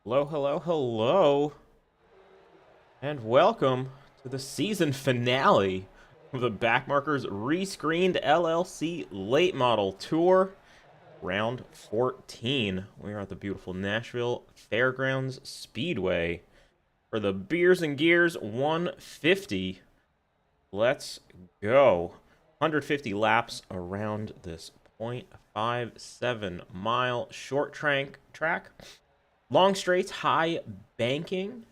Hello, hello, hello, and welcome to the season finale of the Backmarkers ReScreened LLC Late Model Tour, round 14. We are at the beautiful Nashville Fairgrounds Speedway for the Beers and Gears 150. Let's go. 150 laps around this 0.57 mile short track. Long straights, high banking.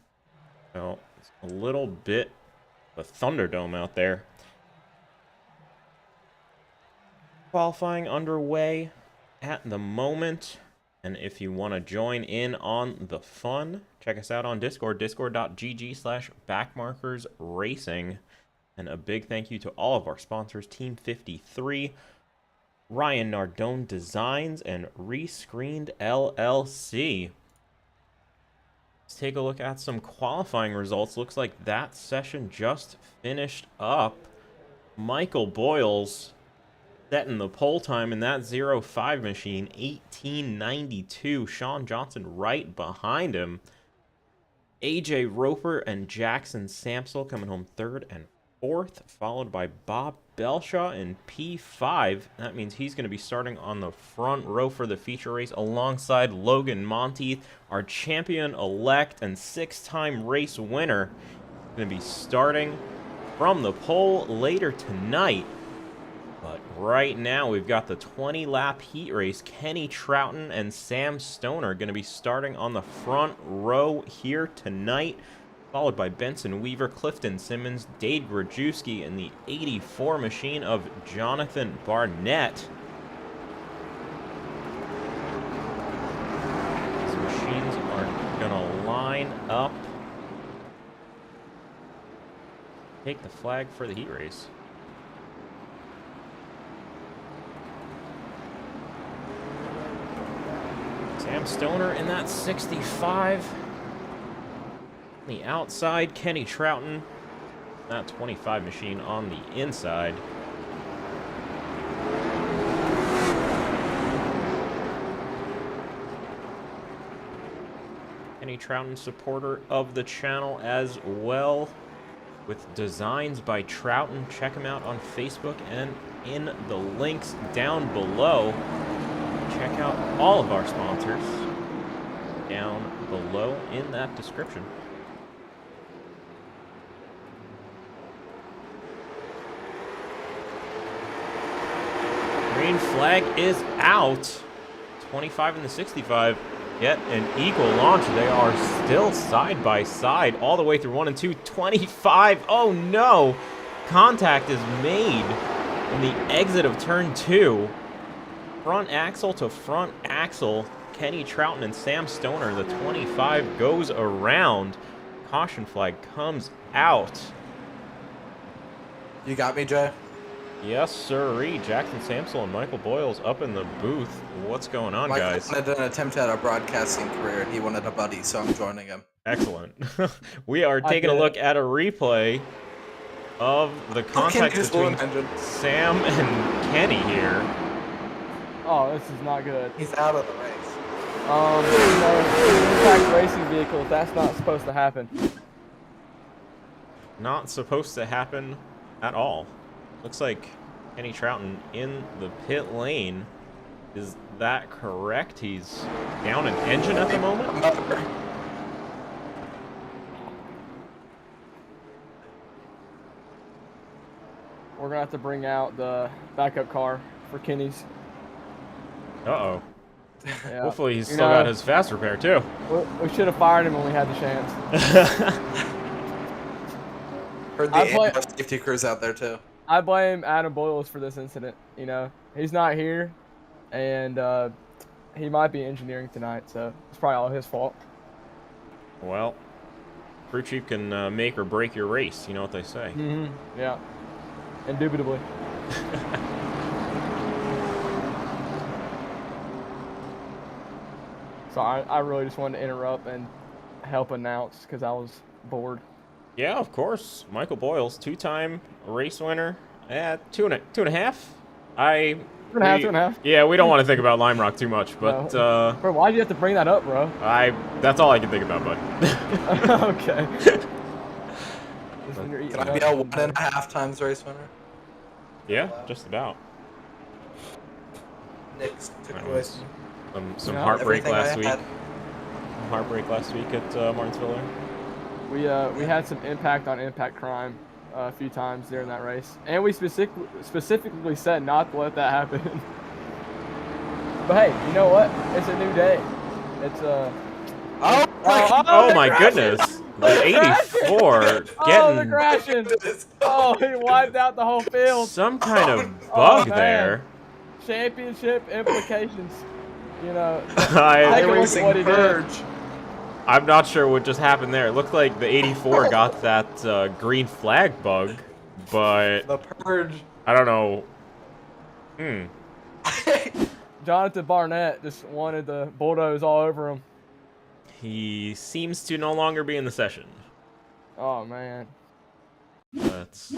So it's a little bit of a Thunderdome out there. Qualifying underway at the moment. And if you want to join in on the fun, check us out on Discord, discord.gg/backmarkersracing. And a big thank you to all of our sponsors, Team 53, Ryan Nardone Designs, and ReScreened LLC. Let's take a look at some qualifying results. Looks like that session just finished up. Michael Boyles setting the pole time in that 05 machine, 1892. Sean Johnson right behind him. AJ Roper and Jackson Samsel coming home third and fourth, followed by Bob Belshaw in P5. That means he's going to be starting on the front row for the feature race alongside Logan Monteith, our champion-elect and six-time race winner. Going to be starting from the pole later tonight. But right now, we've got the 20-lap heat race. Kenny Trouten and Sam Stoner going to be starting on the front row here tonight, followed by Benson Weaver, Clifton Simmons, Dade Grajewski, and the 84 machine of Jonathan Barnett. These machines are gonna line up. Take the flag for the heat race. Sam Stoner in that 65. On the outside, Kenny Trouten, that 25 machine on the inside. Kenny Trouten, supporter of the channel as well, with designs by Trouten. Check him out on Facebook and in the links down below. Check out all of our sponsors down below in that description. Green flag is out. 25 and the 65 get an equal launch. They are still side by side all the way through 1 and 2. 25. Oh no! Contact is made in the exit of turn 2. Front axle to front axle. Kenny Trouten and Sam Stoner. The 25 goes around. Caution flag comes out. You got me, Jay? Yes, sirree. Jackson Samsel and Michael Boyles up in the booth. What's going on, guys? Michael wanted an attempt at a broadcasting career, and he wanted a buddy, so I'm joining him. Excellent. We are taking a look at a replay of the contact between Sam and Kenny here. Oh, this is not good. He's out of the race. Impact racing vehicles, that's not supposed to happen. Not supposed to happen at all. Looks like Kenny Trouten in the pit lane. Is that correct? He's down an engine at the moment? We're gonna have to bring out the backup car for Kenny's. Uh-oh. Yeah. Hopefully he's still got his fast repair, too. We should have fired him when we had the chance. Heard the safety crews out there, too. I blame Adam Boyles for this incident. You know, he's not here, and he might be engineering tonight, so it's probably all his fault. Well, crew chief can make or break your race. You know what they say. Mm-hmm. Yeah, indubitably. So I really just wanted to interrupt and help announce because I was bored. Yeah, of course. Michael Boyles, two-time race winner at two and a half. I 2.5. Yeah, we don't want to think about Lime Rock too much, but Bro, why'd you have to bring that up, bro? that's all I can think about, bud. Okay. Can I be a 1.5 times race winner? Yeah, just about. Nick's took That it away was from me. some Yeah, heartbreak Everything I last week. had. Heartbreak last week at Martinsville. We had some impact on impact crime a few times during that race, and we specifically said not to let that happen. But hey, you know what? It's a new day. It's Oh my goodness! The 84 the getting crashing! Oh, he wiped out the whole field. some kind of bug man. there. Championship implications. You know, I, take a look at what he did. I'm not sure what just happened there. It looked like the 84 got that green flag bug, but The purge. I don't know. Jonathan Barnett just wanted the bulldoze all over him. He seems to no longer be in the session. Oh man. That's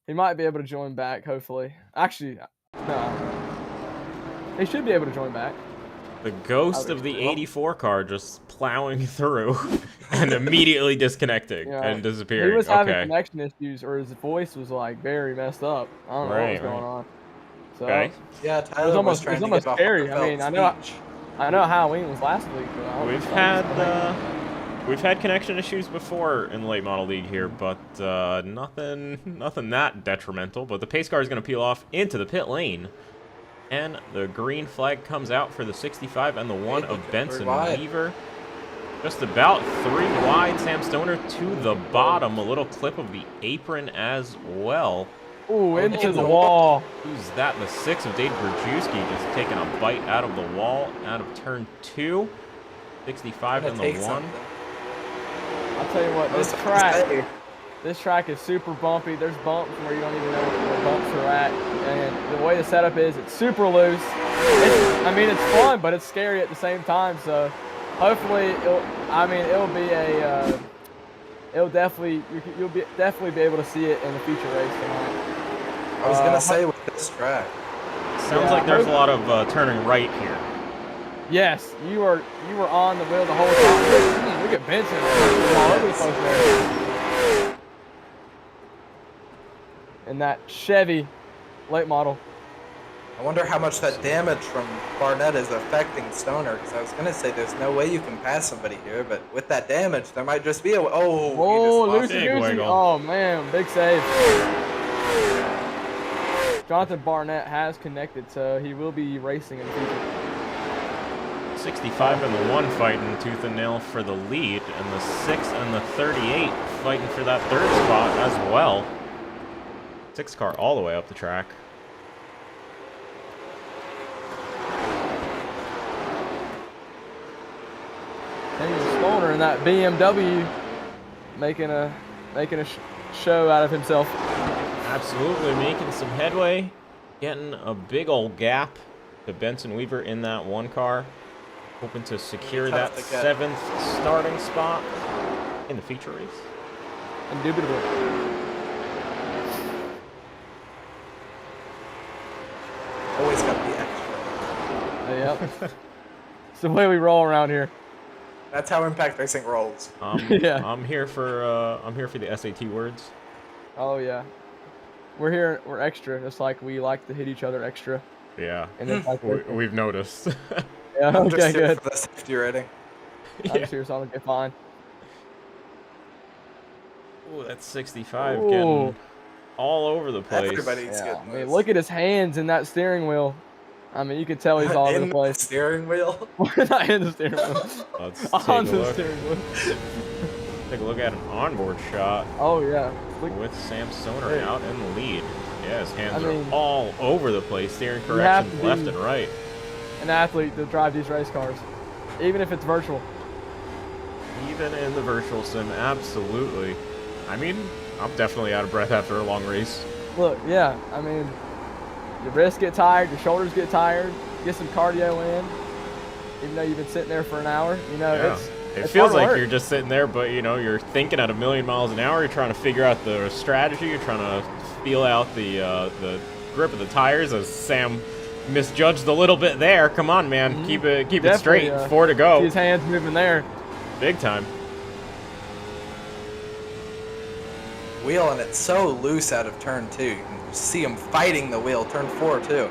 He might be able to join back, hopefully. Actually, no. He should be able to join back. the ghost of the 84 car just plowing through and immediately disconnecting Yeah. and disappearing. He was having Okay. connection issues, or his voice was like very messed up. I don't know what was going on. So Okay. Yeah, Tyler was almost- trying it was to almost get off scary. the I mean, felt I know- speech. I know Halloween was last week, but I don't We've had connection issues before in the late model league here, but nothing that detrimental. But the pace car is going to peel off into the pit lane, and the green flag comes out for the 65 and the 1 of Benson wide. Weaver. Just about 3 wide. Sam Stoner to the bottom. A little clip of the apron as well. Ooh, into the wall. Who's that? The 6 of Dave Brzezinski just taking a bite out of the wall, out of turn 2. 65 and the 1. I'll tell you what, this track is super bumpy. There's bumps where you don't even know where the bumps are at. And the way the setup is, it's super loose. It's fun, but it's scary at the same time. So hopefully, you'll definitely be able to see it in the future race tonight. I was gonna say with this track. Sounds like there's a lot of turning right here. Yes, you were on the wheel the whole time. Look at Benson all over the place there. And that Chevy late model. I wonder how much that damage from Barnett is affecting Stoner, because I was gonna say there's no way you can pass somebody here, but with that damage, there might just be a Whoa, he just Lucy Big Goosey. wiggle. Oh man, big save. Jonathan Barnett has connected, so he will be racing in the future. 65 and the 1 fighting tooth and nail for the lead, and the 6 and the 38 fighting for that 3rd spot as well. 6 car all the way up the track. Henry Stoner in that BMW making a show out of himself. Absolutely making some headway, getting a big old gap to Benson Weaver in that 1 car. Hoping to secure that Tough to get. 7th starting spot in the feature race. Indubitably. always gotta be extra. Yep. It's the way we roll around here. That's how Impact Racing rolls. Yeah. I'm here for the SAT words. Oh yeah. We're extra, just like we like to hit each other extra. Yeah, And then like we've noticed. yeah, I'm just okay, here good. for the safety rating. I'm serious, I'll get fine. Ooh, that's 65 Ooh. getting all over the place. Everybody's Yeah, getting I mean, this. look at his hands in that steering wheel. I mean, you can tell he's all over In the place. steering wheel. Not in the steering wheel. Let's On take a the look. steering wheel. Take a look at an onboard shot Oh yeah. Look, with Sam Stoner Hey. out in the lead. Yeah, his hands I mean, are all over the place, steering you have corrections to left be- and right. an athlete to drive these race cars, even if it's virtual. Even in the virtual sim, absolutely. I mean, I'm definitely out of breath after a long race. Look, yeah, I mean, your wrists get tired, your shoulders get tired, get some cardio in, even though you've been sitting there for an hour. You know, Yeah. It it's feels hard like work. you're just sitting there, but you're thinking at 1,000,000 miles an hour. You're trying to figure out the strategy. You're trying to feel out the grip of the tires as Sam misjudged a little bit there. Come on, man. Keep it straight. 4 to go. His hands moving there. Big time. Wheel, and it's so loose out of turn 2. You can see him fighting the wheel. Turn 4 too.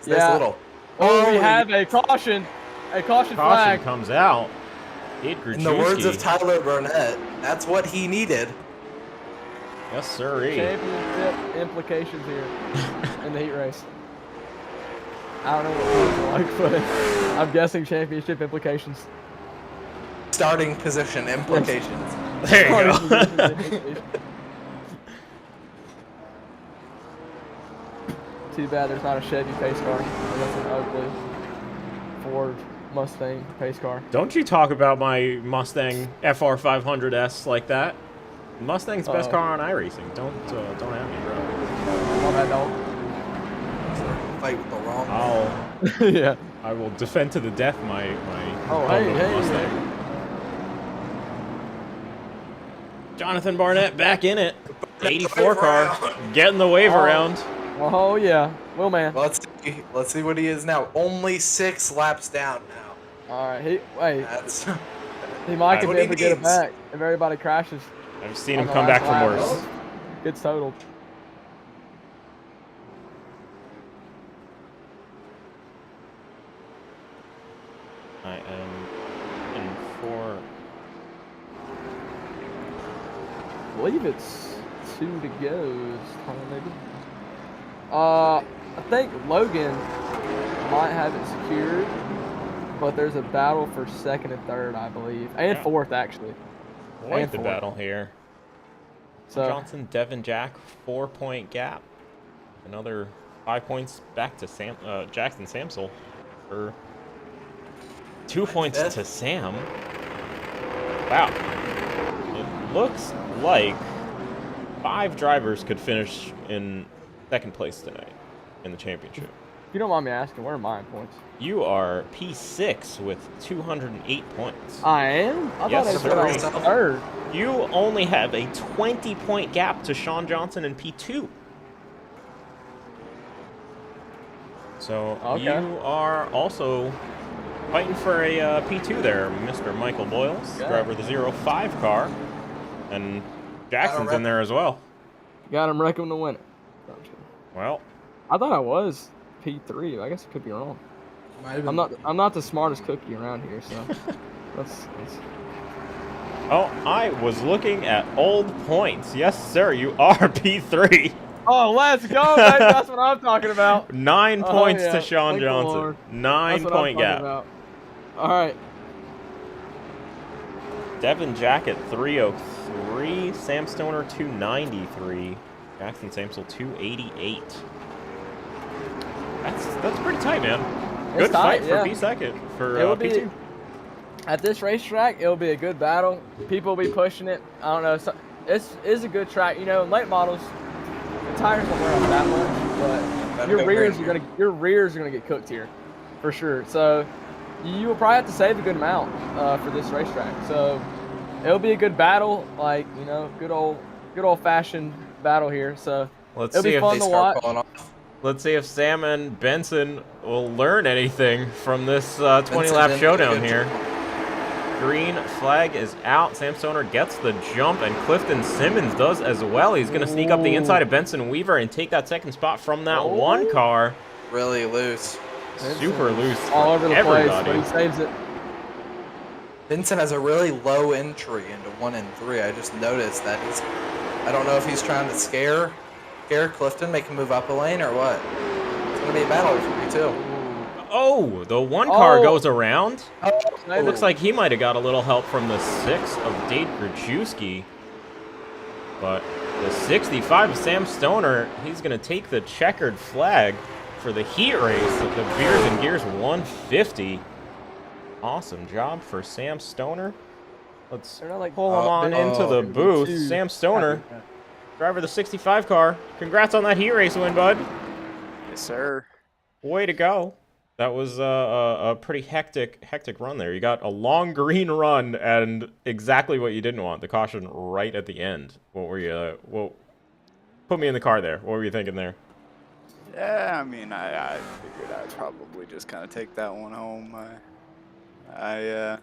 Yeah. Little. Oh, we have a caution. A caution flag. Comes out. In the words of Tyler Burnett, that's what he needed. Yes, sir. Championship implications here in the heat race. I don't know what it's like, but I'm guessing championship implications. Starting position implications. There you go. Too bad there's not a Chevy pace car. That's an ugly Ford Mustang pace car. Don't you talk about my Mustang FR 500S like that. Mustang's best car on iRacing. Don't have me, bro. On that dog. Fight with the wrong. Yeah. I will defend to the death my hey, Mustang. hey. Jonathan Barnett back in it. 84 car, getting the wave around. Oh yeah, Will man. Let's see what he is now. Only 6 laps down now. All right, he might be able to get it back if everybody crashes. I've seen him come back from worse. Gets totaled. I am in 4. I believe it's 2 to go. Maybe. I think Logan might have it secured, but there's a battle for 2nd and 3rd, I believe, and 4th actually. Quite the battle here. So Johnson, Devin, Jack, 4-point gap. Another 5 points back to Jackson Samsel for 2 points to Sam. Wow. It looks like 5 drivers could finish in 2nd place tonight in the championship. If you don't mind me asking, where are my points? You are P6 with 208 points. I am? I thought I said I was 3rd. You only have a 20-point gap to Sean Johnson in P2. So you are also fighting for a P2 there, Mr. Michael Boyles, driver of the 05 car. And Jackson's in there as well. Got him wrecking to win it. Well, I thought I was P3. I guess I could be wrong. I'm not the smartest cookie around here, so that's. Oh, I was looking at old points. Yes, sir, you are P3. Oh, let's go, baby. That's what I'm talking about. 9 points to Sean Thank Johnson. 9-point gap. All right. Devin Jack at 303. Sam Stoner 293. Jackson Samsel 288. That's pretty tight, man. Good fight for P2 for P2. At this racetrack, it'll be a good battle. People will be pushing it. I don't know. So, it's a good track. You know, in late models, the tires don't wear off that much, but your rears are gonna get cooked here, for sure. So you will probably have to save a good amount for this racetrack. So it'll be a good battle, like, you know, good old fashioned battle here. So it'll be fun to watch. Let's see if Sam and Benson will learn anything from this 20-lap showdown here. Green flag is out. Sam Stoner gets the jump, and Clifton Simmons does as well. He's going to sneak up the inside of Benson Weaver and take that 2nd spot from that one car. Really loose. Super loose. All over the place, but he saves it. Benson has a really low entry into 1 and 3. I just noticed that I don't know if he's trying to scare Clifton, make him move up a lane or what. It's going to be a battle for me too. Oh, the one car goes around. It looks like he might have got a little help from the 6 of Dave Grajewski. But the 65 of Sam Stoner, he's going to take the checkered flag for the heat race at the Beers and Gears 150. Awesome job for Sam Stoner. Let's pull him on into the booth. Sam Stoner, driver of the 65 car. Congrats on that heat race win, bud. Yes, sir. Way to go. That was a pretty hectic run there. You got a long green run and exactly what you didn't want, the caution right at the end. What were you, put me in the car there. What were you thinking there? Yeah, I mean, I figured I'd probably just kind of take that one home. I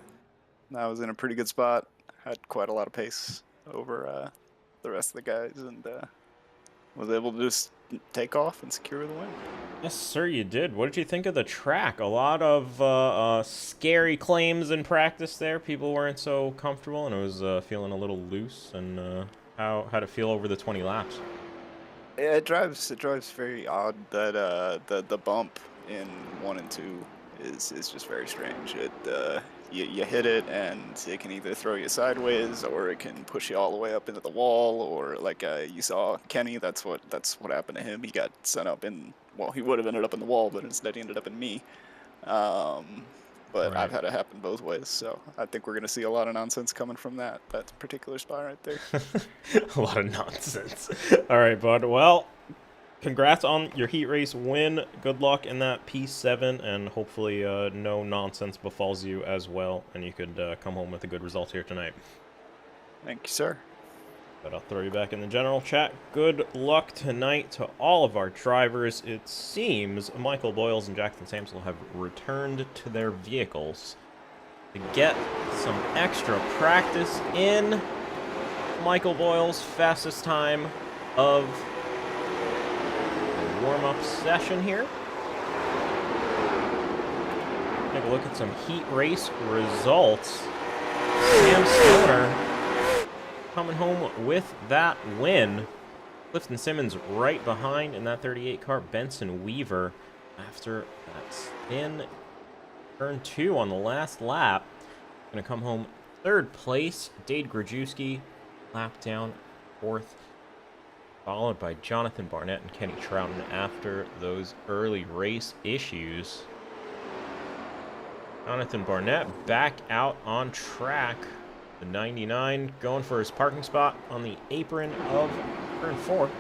was in a pretty good spot. Had quite a lot of pace over the rest of the guys, and was able to just take off and secure the win. Yes, sir, you did. What did you think of the track? A lot of scary claims in practice there. People weren't so comfortable, and it was feeling a little loose. And how'd it feel over the 20 laps? Yeah, it drives very odd that the bump in 1 and 2 is just very strange. You hit it and it can either throw you sideways or it can push you all the way up into the wall, or like you saw Kenny, that's what happened to him. He got sent up in, well, he would have ended up in the wall, but instead he ended up in me. But Right. I've had it happen both ways, so I think we're gonna see a lot of nonsense coming from that particular spot right there. A lot of nonsense. All right, bud. Well, congrats on your heat race win. Good luck in that P7, and hopefully no nonsense befalls you as well, and you could come home with a good result here tonight. Thank you, sir. But I'll throw you back in the general chat. Good luck tonight to all of our drivers. It seems Michael Boyles and Jackson Samsel have returned to their vehicles to get some extra practice in. Michael Boyles' fastest time of the warm-up session here. Take a look at some heat race results. Sam Stoner coming home with that win. Clifton Simmons right behind in that 38 car. Benson Weaver after that spin. Turn 2 on the last lap. Gonna come home 3rd place. Dade Grajewski lap down 4th. Followed by Jonathan Barnett and Kenny Trouten after those early race issues. Jonathan Barnett back out on track. The 99 going for his parking spot on the apron of turn 4.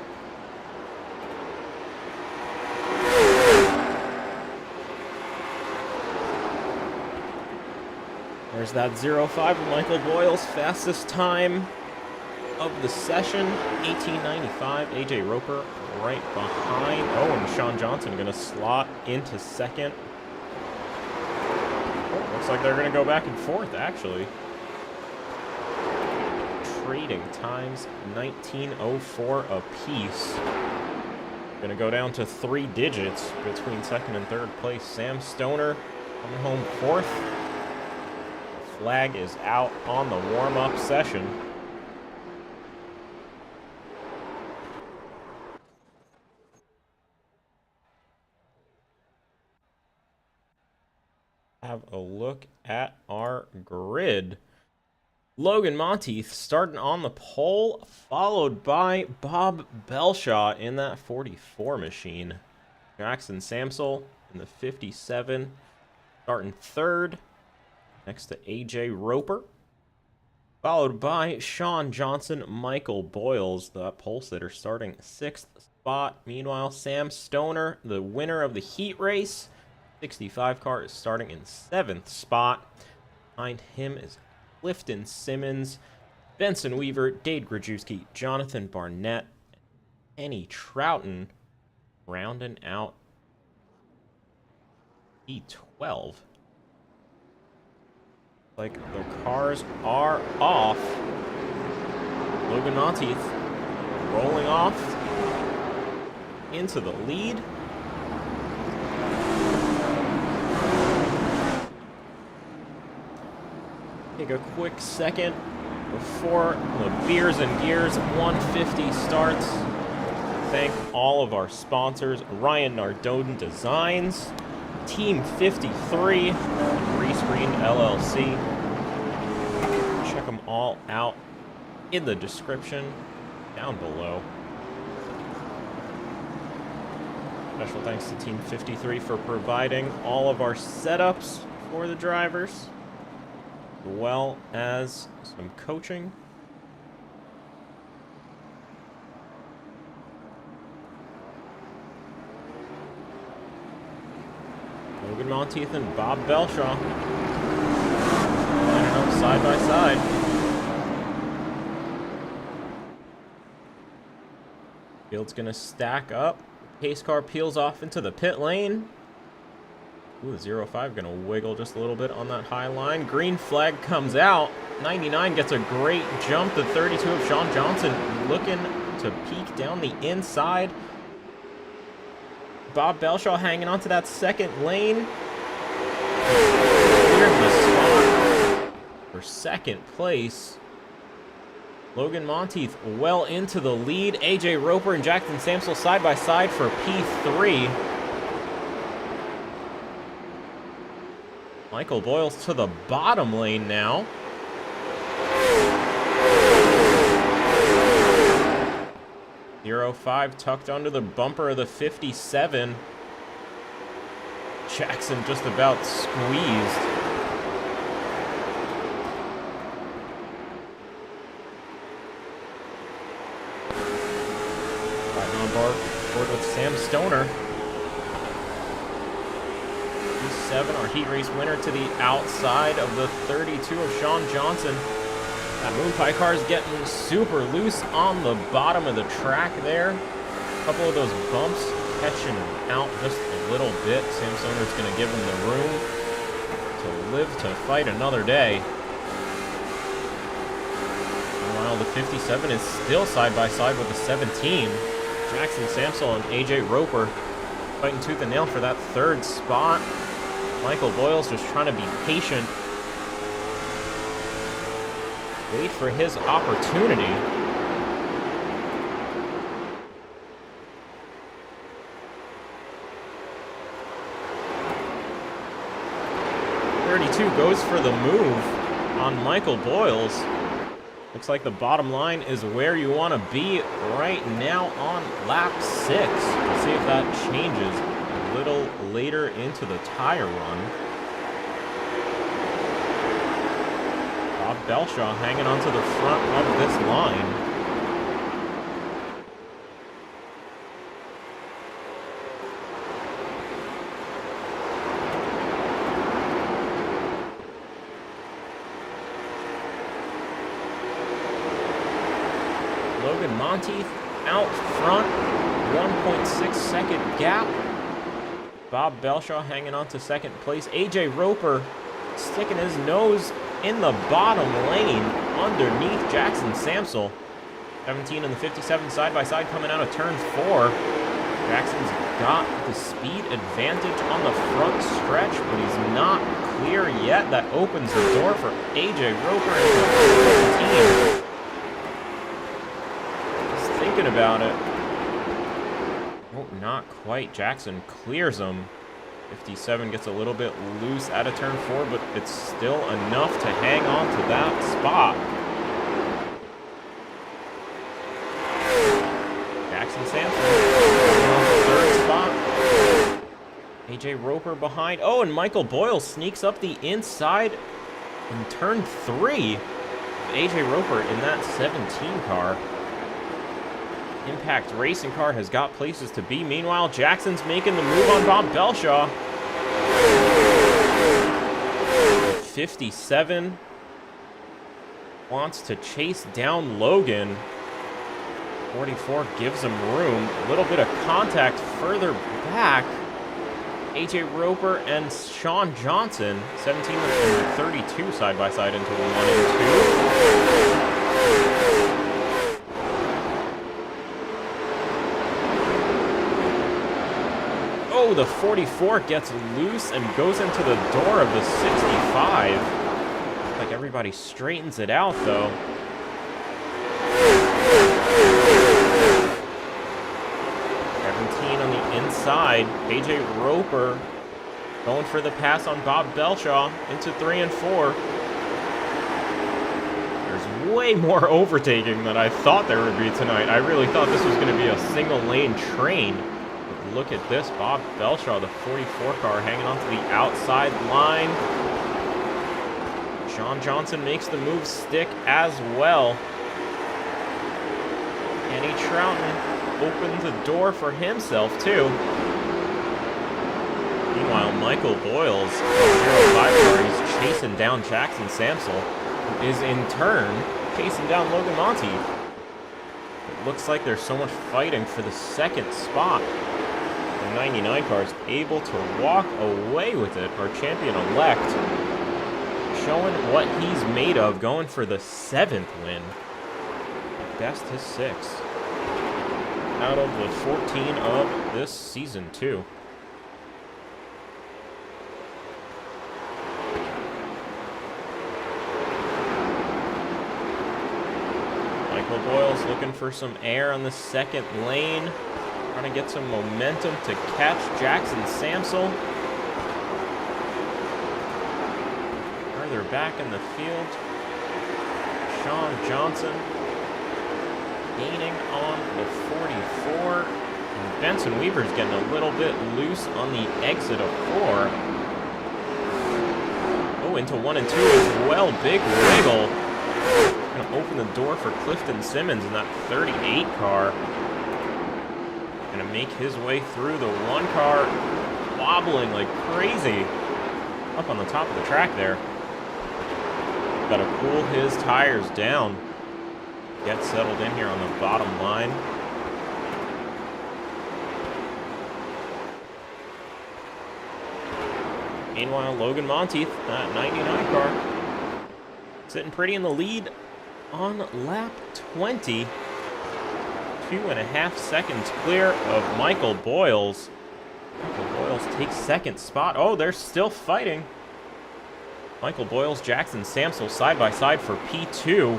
There's that 0.5 of Michael Boyles' fastest time of the session. 18.95. AJ Roper right behind. Oh, and Sean Johnson going to slot into 2nd. Oh, looks like they're going to go back and forth, actually. Trading times 19.04 apiece. Gonna go down to 3 digits between 2nd and 3rd place. Sam Stoner coming home 4th. The flag is out on the warm-up session. Have a look at our grid. Logan Monteith starting on the pole, followed by Bob Belshaw in that 44 machine. Jackson Samsel in the 57, starting 3rd, next to AJ Roper. Followed by Sean Johnson, Michael Boyles, the pole sitter, starting 6th spot. Meanwhile, Sam Stoner, the winner of the heat race, 65 car, is starting in 7th spot. Behind him is Clifton Simmons, Benson Weaver, Dade Grajewski, Jonathan Barnett, Kenny Trouten rounding out E12. Like the cars are off. Logan Monteith rolling off into the lead. Take a quick second before the Beers and Gears 150 starts. Thank all of our sponsors: Ryan Nardone Designs, Team 53, and ReScreened LLC. Check them all out in the description down below. Special thanks to Team 53 for providing all of our setups for the drivers, as well as some coaching. Logan Monteith and Bob Belshaw lining up side by side. Field's gonna stack up Pace car peels off into the pit lane. Ooh, the 05 gonna wiggle just a little bit on that high line. Green flag comes out. 99 gets a great jump. The 32 of Sean Johnson looking to peek down the inside. Bob Belshaw hanging on to that second lane. Clearing the spot for second place. Logan Monteith well into the lead. AJ Roper and Jackson Samsel side by side for P3. Michael Boyles to the bottom lane now. Zero 05 tucked under the bumper of the 57. Jackson just about squeezed. Right on board with Sam Stoner. 7, our heat race winner, to the outside of the 32 of Sean Johnson. That Moonpie car is getting super loose on the bottom of the track there. A couple of those bumps catching him out just a little bit. Sam Stoner's going to give him the room to live to fight another day. Meanwhile, the 57 is still side by side with the 17. Jackson Samsel and AJ Roper fighting tooth and nail for that third spot. Michael Boyles just trying to be patient. Wait for his opportunity. .32 goes for the move on Michael Boyles. Looks like the bottom line is where you want to be right now on lap 6. We'll see if that changes a little later into the tire run. Bob Belshaw hanging onto the front of this line. Logan Monteith out front, 1.6 second gap. Bob Belshaw hanging on to second place. AJ Roper sticking his nose in the bottom lane underneath Jackson Samsel. 17 and the 57 side by side coming out of turn 4. Jackson's got the speed advantage on the front stretch, but he's not clear yet. That opens the door for AJ Roper into 17. Just thinking about it. Oh, not quite. Jackson clears him. 57 gets a little bit loose out of turn 4, but it's still enough to hang on to that spot. Jackson Samson, third spot. AJ Roper behind. Oh, and Michael Boyle sneaks up the inside in turn 3. AJ Roper in that 17 car. Impact Racing car has got places to be. Meanwhile, Jackson's making the move on Bob Belshaw. 57 wants to chase down Logan. 44 gives him room. A little bit of contact further back. AJ Roper and Sean Johnson, 17 and 32 side by side into 1 and 2. Oh, the 44 gets loose and goes into the door of the 65. Looks like everybody straightens it out, though. On the inside, AJ Roper going for the pass on Bob Belshaw into 3 and 4. There's way more overtaking than I thought there would be tonight. I really thought this was going to be a single lane train. But look at this, Bob Belshaw, the 44 car, hanging onto the outside line. Sean Johnson makes the move stick as well. Kenny Trouten opened the door for himself, too. Meanwhile, Michael Boyles, 05 car, he's chasing down Jackson Samsel, who is in turn chasing down Logan Monteith. It looks like there's so much fighting for the second spot. 99 car is able to walk away with it. Our champion-elect showing what he's made of, going for the 7th win. Best his 6 out of the 14 of this season, too. Michael Boyles looking for some air on the second lane. Trying to get some momentum to catch Jackson Samsel. Further back in the field, Sean Johnson gaining on the 44. And Benson Weaver's getting a little bit loose on the exit of 4. Oh, into 1 and 2 as well. Big wiggle. Gonna open the door for Clifton Simmons in that 38 car. Gonna make his way through the 1 car, wobbling like crazy up on the top of the track there. Gotta cool his tires down. Get settled in here on the bottom line. Meanwhile, Logan Monteith, that 99 car, sitting pretty in the lead on lap 20. 2.5 seconds clear of Michael Boyles. Michael Boyles takes 2nd spot. Oh, they're still fighting. Michael Boyles, Jackson Samsel side by side for P2.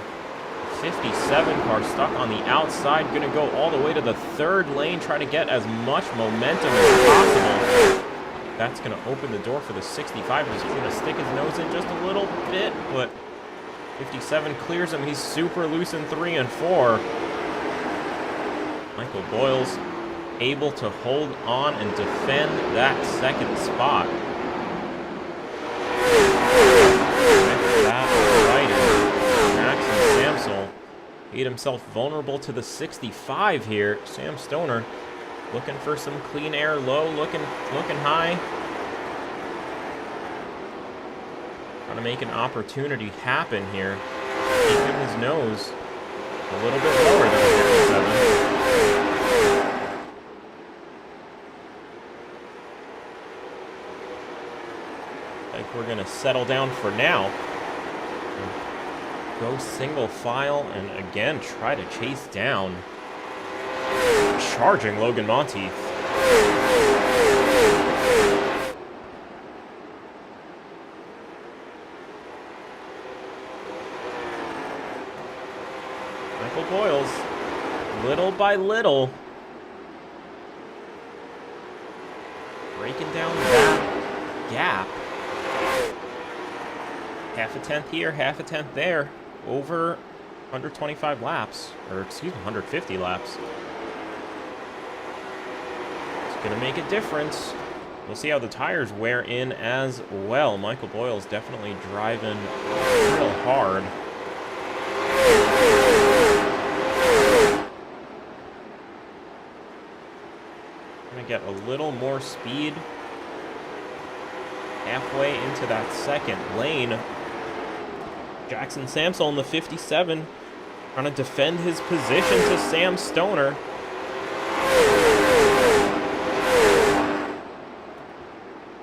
57 car stuck on the outside. Gonna go all the way to the 3rd lane. Try to get as much momentum as possible. That's gonna open the door for the 65. He's gonna stick his nose in just a little bit, but 57 clears him. He's super loose in 3 and 4. Michael Boyles able to hold on and defend that 2nd spot. That rider, Jackson Samsel, made himself vulnerable to the 65 here. Sam Stoner looking for some clean air low, looking high. Trying to make an opportunity happen here. Keeping his nose a little bit lower than 57. Like we're gonna settle down for now. Go single file and again try to chase down charging Logan Monteith. Michael Boyles, little by little, breaking down that gap. Half a tenth here, half a tenth there, over 125 laps, or excuse me, 150 laps. It's gonna make a difference. We'll see how the tires wear in as well. Michael Boyles definitely driving real hard. Gonna get a little more speed halfway into that 2nd lane. Jackson Samsel in the 57 trying to defend his position to Sam Stoner.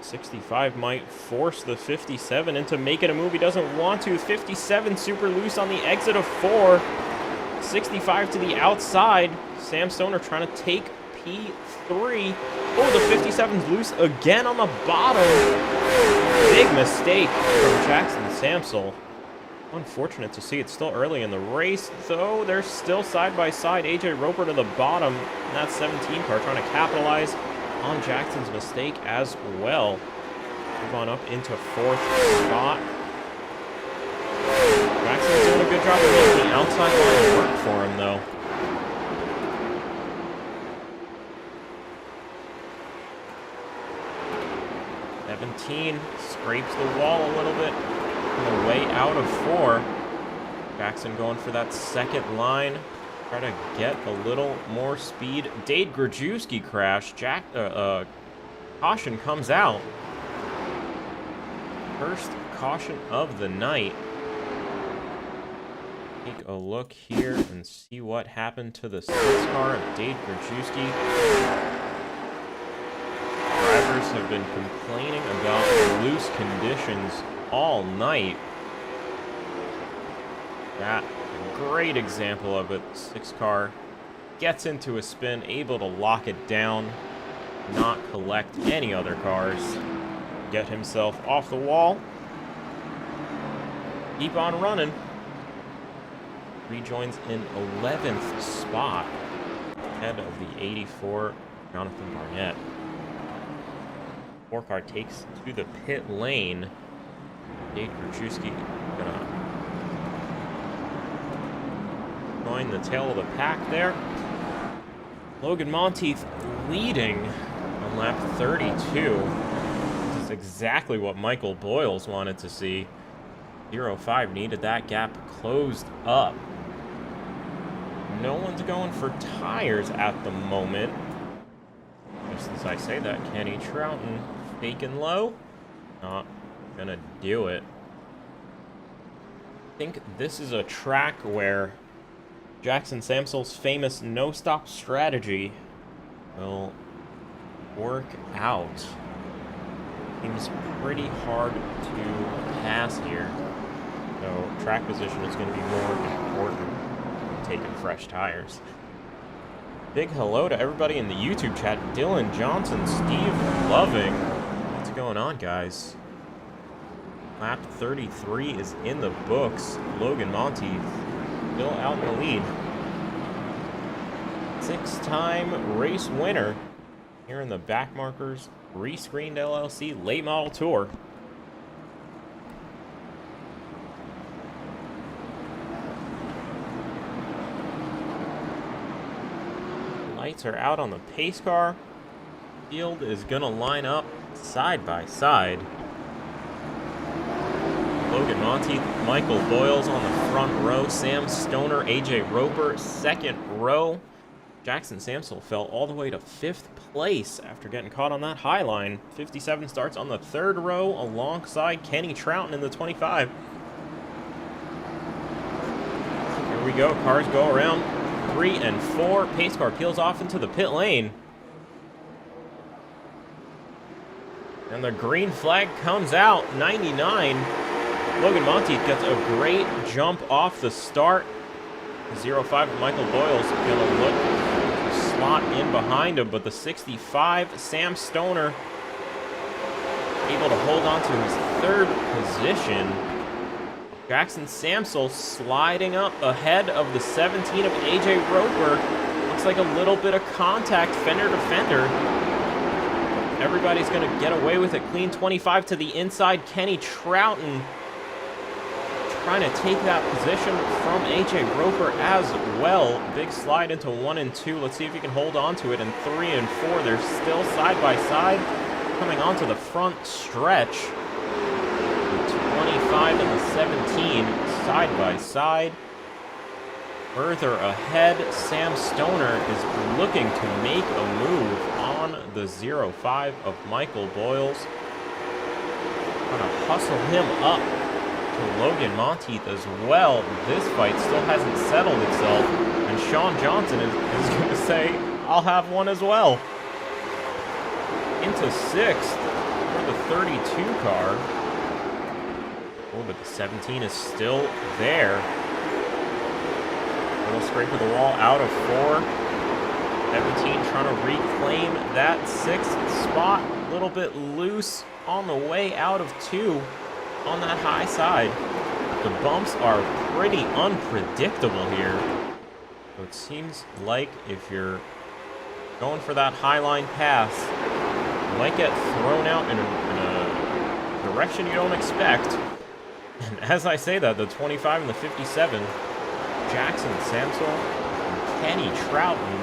'65 might force the 57 into making a move he doesn't want to. 57 super loose on the exit of 4. 65 to the outside. Sam Stoner trying to take P3. Oh, the 57's loose again on the bottom. Big mistake from Jackson Samsel. Unfortunate to see. It's still early in the race, though. They're still side by side. AJ Roper to the bottom. And that 17 car trying to capitalize on Jackson's mistake as well. Move on up into 4th spot. Jackson's doing a good job of making the outside line work for him, though. Scrapes the wall a little bit on the way out of 4. Jackson going for that 2nd line. Try to get a little more speed. Dade Grajewski crash. Caution comes out. First caution of the night. Take a look here and see what happened to the 6th car of Dade Grajewski. drivers have been complaining about loose conditions all night. That a great example of it. 6 car gets into a spin, able to lock it down, not collect any other cars, get himself off the wall, keep on running. Rejoins in 11th spot, ahead of the 84 Jonathan Barnett. 4 car takes to the pit lane. Dave Gruchewski gonna join the tail of the pack there. Logan Monteith leading on lap 32. This is exactly what Michael Boyles wanted to see. 0.5 needed that gap closed up. No one's going for tires at the moment. Just as I say that, Kenny Trouten faking low. Not gonna do it. I think this is a track where Jackson Samsel's famous no-stop strategy will work out. Seems pretty hard to pass here. So track position is going to be more important than taking fresh tires. Big hello to everybody in the YouTube chat. Dylan Johnson, Steve Loving. What's going on, guys? Lap 33 is in the books. Logan Monteith still out in the lead. 6-time race winner here in the Backmarkers ReScreened LLC Late Model Tour. Lights are out on the pace car. Field is gonna line up side by side. Logan Monteith, Michael Boyles on the front row, Sam Stoner, AJ Roper, second row. Jackson Samsel fell all the way to 5th place after getting caught on that high line. 57 starts on the 3rd row alongside Kenny Trouten in the 25. Here we go, cars go around 3 and 4. Pace car peels off into the pit lane. And the green flag comes out, 99. Logan Monteith gets a great jump off the start. 0.5 of Michael Boyles gonna look to slot in behind him, but the 65, Sam Stoner, able to hold on to his 3rd position. Jackson Samsel sliding up ahead of the 17 of AJ Roper. Looks like a little bit of contact fender to fender. Everybody's gonna get away with it. Clean 25 to the inside. Kenny Trouten trying to take that position from AJ Roper as well. Big slide into 1 and 2. Let's see if he can hold on to it. And 3 and 4, they're still side by side. Coming onto the front stretch. The 25 and the 17 side by side. Further ahead, Sam Stoner is looking to make a move on the 0.5 of Michael Boyles. Gonna hustle him up to Logan Monteith as well. This fight still hasn't settled itself, and Sean Johnson is going to say, I'll have one as well. Into 6th for the 32 car. Oh, but the 17 is still there. A little scrape of the wall out of 4. 17 trying to reclaim that 6th spot. A little bit loose on the way out of 2. On that high side. The bumps are pretty unpredictable here. So it seems like if you're going for that high line pass, you might get thrown out in a direction you don't expect. And as I say that, the 25 and the 57, Jackson Samsel and Kenny Trouten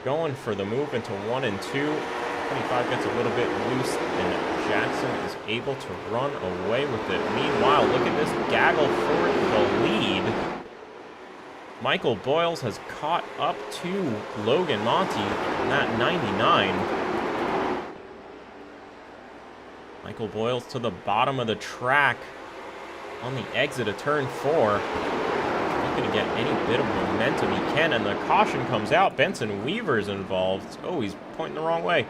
going for the move into 1 and 2. 25 gets a little bit loose, and Jackson is able to run away with it. Meanwhile, look at this gaggle for the lead. Michael Boyles has caught up to Logan Monteith in that 99. Michael Boyles to the bottom of the track on the exit of turn 4. Looking to get any bit of momentum he can, and the caution comes out. Benson Weaver's involved. Oh, he's pointing the wrong way.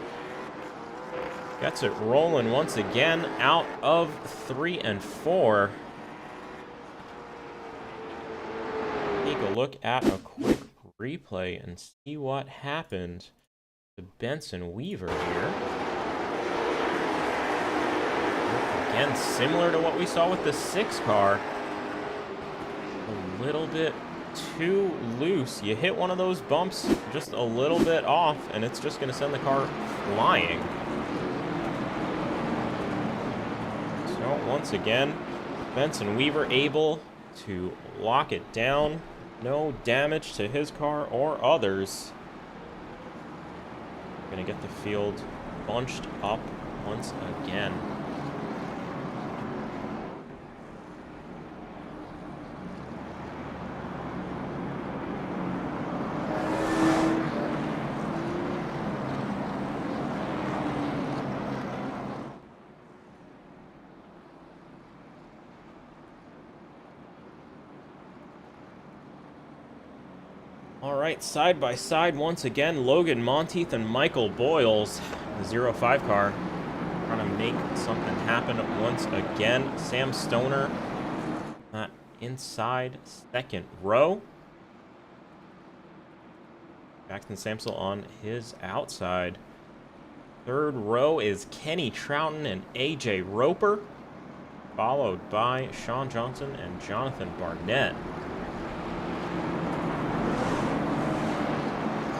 Gets it rolling once again out of 3 and 4. Take a look at a quick replay and see what happened to Benson Weaver here. Again, similar to what we saw with the 6 car. A little bit too loose. You hit one of those bumps just a little bit off, and it's just going to send the car flying. So, once again, Benson Weaver able to lock it down. No damage to his car or others. Going to get the field bunched up once again. Alright, side by side once again, Logan Monteith and Michael Boyles, the 05 car, trying to make something happen once again. Sam Stoner, inside second row. Jackson Samsel on his outside. Third row is Kenny Trouten and AJ Roper, followed by Sean Johnson and Jonathan Barnett.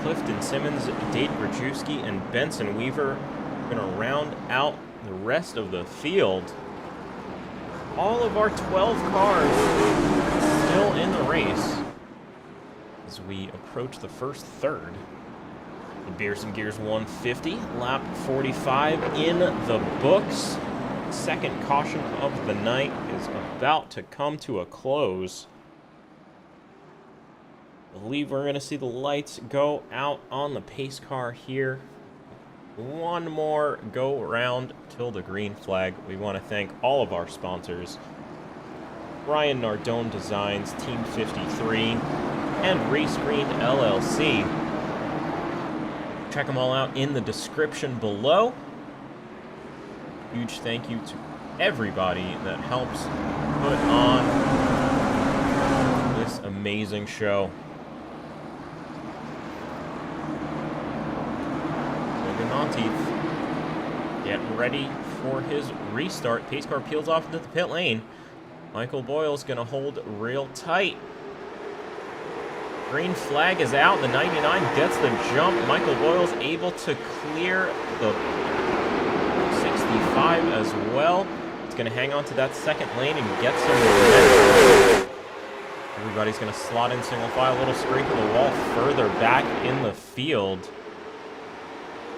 Clifton Simmons, Dave Brzezinski, and Benson Weaver are going to round out the rest of the field. All of our 12 cars still in the race as we approach the first third. The Beers and Gears 150, lap 45 in the books. Second caution of the night is about to come to a close. I believe we're going to see the lights go out on the pace car here. One more go around till the green flag. We want to thank all of our sponsors: Ryan Nardone Designs, Team 53, and ReScreened LLC. Check them all out in the description below. Huge thank you to everybody that helps put on this amazing show. Monteith getting ready for his restart. Pace car peels off into the pit lane. Michael Boyle's going to hold real tight. Green flag is out. The 99 gets the jump. Michael Boyle's able to clear the 65 as well. It's going to hang on to that second lane and get some momentum. Everybody's going to slot in single file. A little scrape of the wall further back in the field.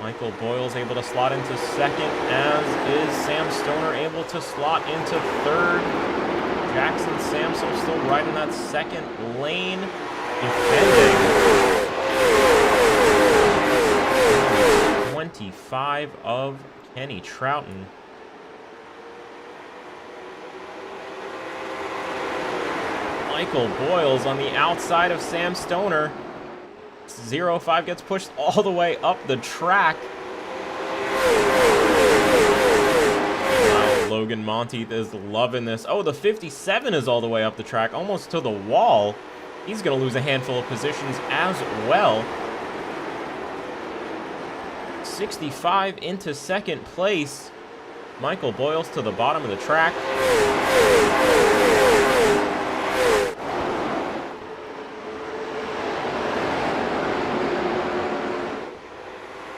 Michael Boyle's able to slot into second, as is Sam Stoner able to slot into third. Jackson Samsel still right in that second lane, defending 25 of Kenny Trouten. Michael Boyles on the outside of Sam Stoner. 05 gets pushed all the way up the track. Wow, Logan Monteith is loving this. Oh, the 57 is all the way up the track, almost to the wall. He's going to lose a handful of positions as well. 65 into second place. Michael Boyles to the bottom of the track.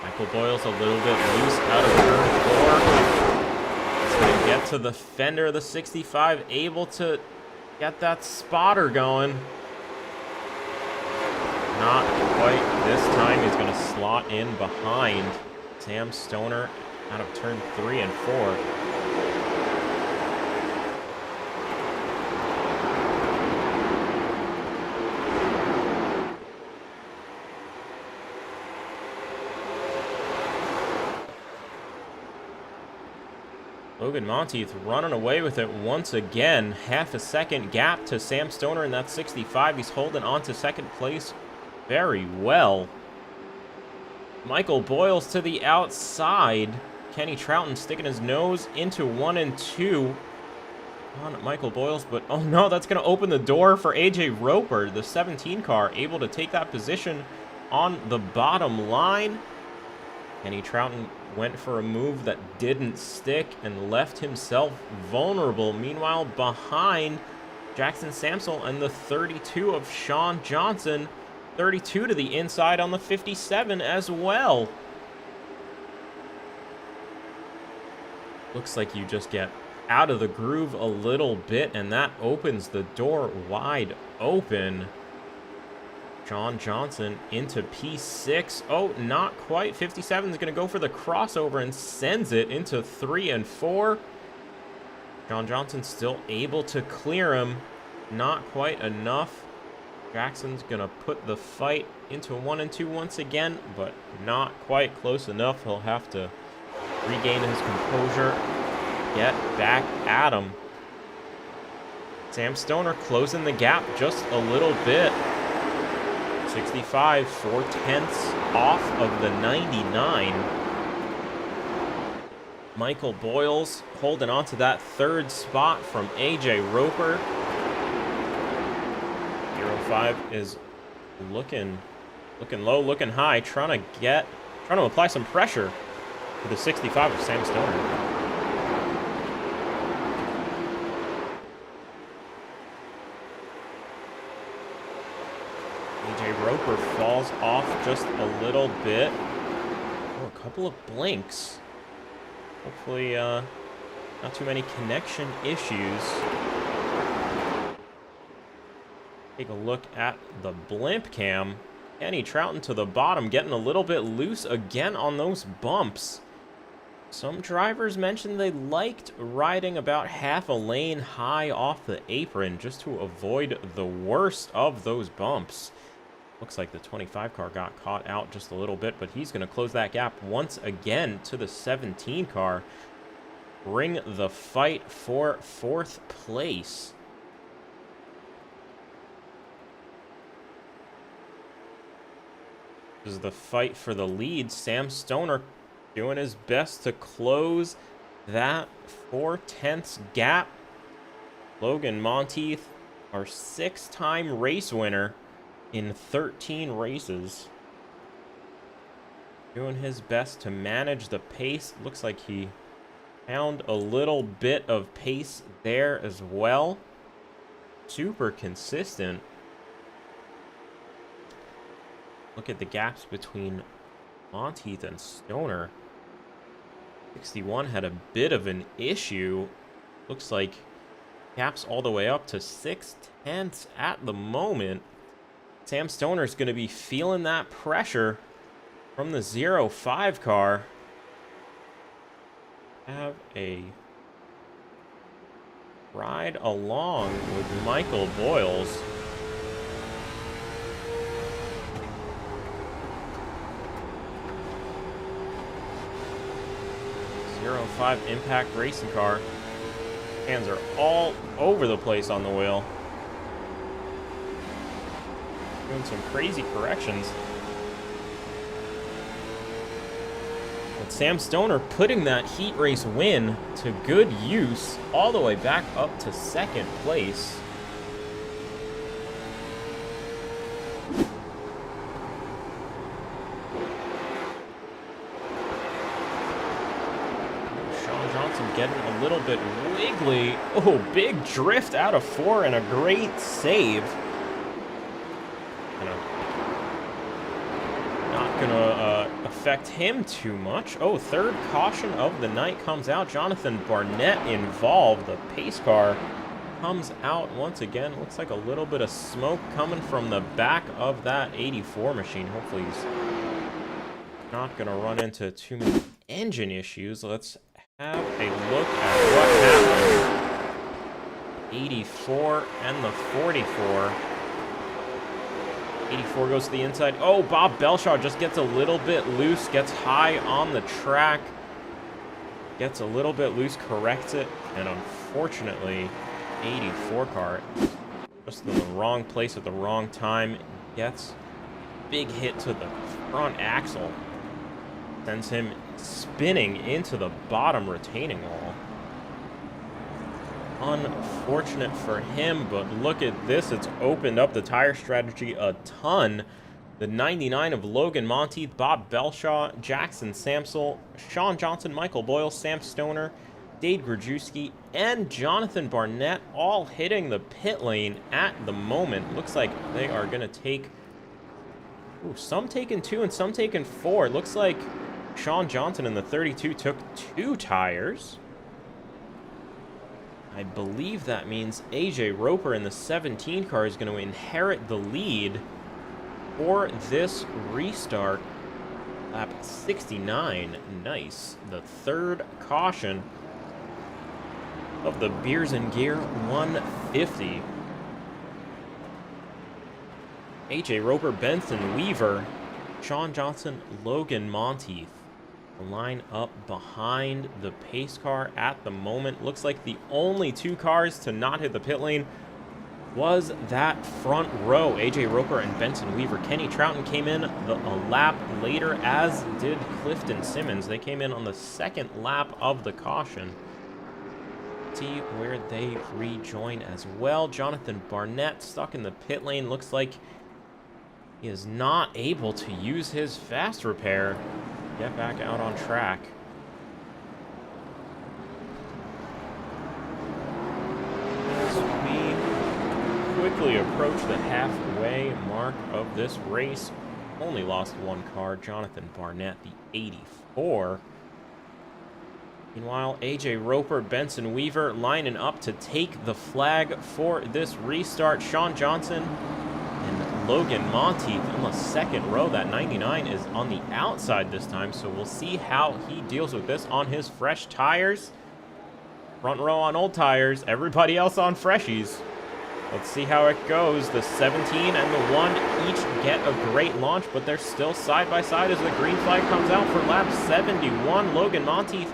Michael Boyle's a little bit loose out of turn 4. He's going to get to the fender of the 65, able to get that spotter going. Not quite this time. He's going to slot in behind Sam Stoner out of turn 3 and 4. Logan Monteith running away with it once again. Half a second gap to Sam Stoner in that 65. He's holding on to second place very well. Michael Boyles to the outside. Kenny Trouten sticking his nose into 1 and 2 on Michael Boyles, but oh no, that's going to open the door for AJ Roper, the 17 car, able to take that position on the bottom line. Kenny Trouten went for a move that didn't stick and left himself vulnerable. Meanwhile, behind Jackson Samsel and the 32 of Sean Johnson, 32 to the inside on the 57 as well. Looks like you just get out of the groove a little bit, and that opens the door wide open. Sean Johnson into P6. Oh, not quite. 57 is going to go for the crossover and sends it into 3 and 4. Sean Johnson still able to clear him. Not quite enough. Jackson's going to put the fight into 1 and 2 once again, but not quite close enough. He'll have to regain his composure, get back at him. Sam Stoner closing the gap just a little bit. 65, 4/10 off of the 99. Michael Boyles holding on to that 3rd spot from AJ Roper. 05 is looking low, looking high, trying to apply some pressure to the 65 of Sam Stoner. AJ Roper falls off just a little bit. Oh, a couple of blinks. Hopefully, not too many connection issues. Take a look at the blimp cam. Kenny Trouten to the bottom, getting a little bit loose again on those bumps. Some drivers mentioned they liked riding about half a lane high off the apron just to avoid the worst of those bumps. Looks like the 25 car got caught out just a little bit, but he's going to close that gap once again to the 17 car. Bring the fight for 4th place. This is the fight for the lead. Sam Stoner doing his best to close that 4/10 gap. Logan Monteith, our 6-time race winner in 13 races, doing his best to manage the pace. Looks like he found a little bit of pace there as well. Super consistent. Look at the gaps between Monteith and Stoner. 61 had a bit of an issue. Looks like gaps all the way up to 6/10 at the moment. Sam Stoner's going to be feeling that pressure from the 05 car. Have a ride along with Michael Boyles. .05 Impact Racing car. Hands are all over the place on the wheel. Doing some crazy corrections. But Sam Stoner putting that heat race win to good use all the way back up to 2nd place. Getting a little bit wiggly. Oh, big drift out of 4 and a great save. Not gonna affect him too much. Oh, 3rd caution of the night comes out. Jonathan Barnett involved. The pace car comes out once again. Looks like a little bit of smoke coming from the back of that 84 machine. Hopefully he's not gonna run into too many engine issues. Let's have a look at what happened. 84 and the 44. 84 goes to the inside. Oh, Bob Belshaw just gets a little bit loose, gets high on the track, gets a little bit loose, corrects it, and unfortunately, 84 car just in the wrong place at the wrong time, gets big hit to the front axle, sends him spinning into the bottom retaining wall. Unfortunate for him, but look at this. It's opened up the tire strategy a ton. The 99 of Logan Monteith, Bob Belshaw, Jackson Samsel, Sean Johnson, Michael Boyle, Sam Stoner, Dade Grajewski, and Jonathan Barnett all hitting the pit lane at the moment. Looks like they are going to take... Ooh, some taking 2 and some taking 4. It looks like Sean Johnson in the 32 took 2 tires. I believe that means AJ Roper in the 17 car is going to inherit the lead for this restart. Lap 69. Nice. The third caution of the Beers and Gear 150. AJ Roper, Benson Weaver, Sean Johnson, Logan Monteith line up behind the pace car at the moment. Looks like the only 2 cars to not hit the pit lane was that front row. AJ Roper and Benson Weaver. Kenny Trouten came in a lap later, as did Clifton Simmons. They came in on the second lap of the caution. See where they rejoin as well. Jonathan Barnett stuck in the pit lane. Looks like he is not able to use his fast repair. Get back out on track. As we quickly approach the halfway mark of this race, only lost 1 car, Jonathan Barnett, the 84. Meanwhile, AJ Roper, Benson Weaver lining up to take the flag for this restart. Sean Johnson and Logan Monteith in the second row. That 99 is on the outside this time, so we'll see how he deals with this on his fresh tires. Front row on old tires, everybody else on freshies. Let's see how it goes. The 17 and the 1 each get a great launch, but they're still side by side as the green flag comes out for lap 71. Logan Monteith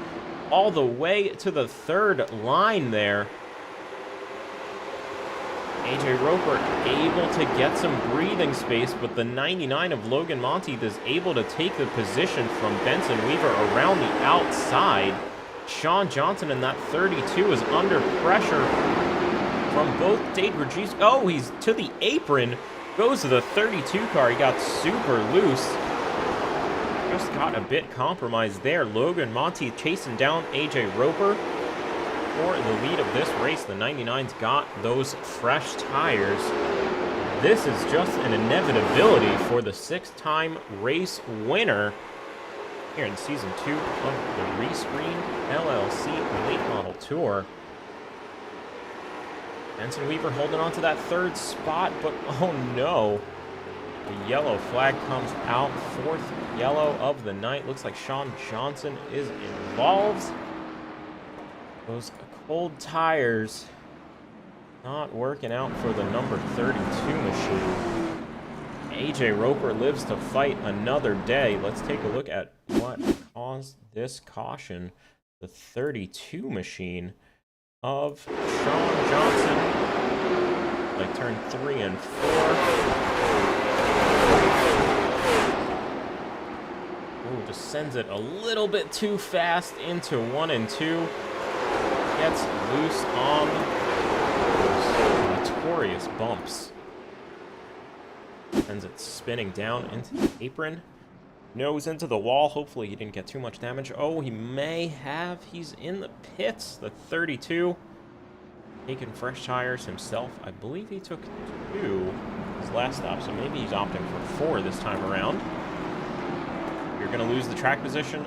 all the way to the third line there. AJ Roper able to get some breathing space, but the 99 of Logan Monteith is able to take the position from Benson Weaver around the outside. Sean Johnson in that 32 is under pressure from both Dade Grajewski. Oh, he's to the apron. Goes to the 32 car. He got super loose. Just got a bit compromised there. Logan Monteith chasing down AJ Roper for the lead of this race. The 99's got those fresh tires. This is just an inevitability for the 6-time race winner here in Season 2 of the ReScreened LLC Late Model Tour. Benson Weaver holding on to that third spot, but oh no. The yellow flag comes out. 4th yellow of the night. Looks like Sean Johnson is involved. Those cold tires not working out for the number 32 machine. AJ Roper lives to fight another day. Let's take a look at what caused this caution. The 32 machine of Sean Johnson. Like turn 3 and 4. Ooh, just sends it a little bit too fast into 1 and 2. Gets loose on those notorious bumps. Sends it spinning down into the apron. Nose into the wall. Hopefully he didn't get too much damage. Oh, he may have. He's in the pits. The 32. Taking fresh tires himself. I believe he took 2 his last stop, so maybe he's opting for 4 this time around. You're going to lose the track position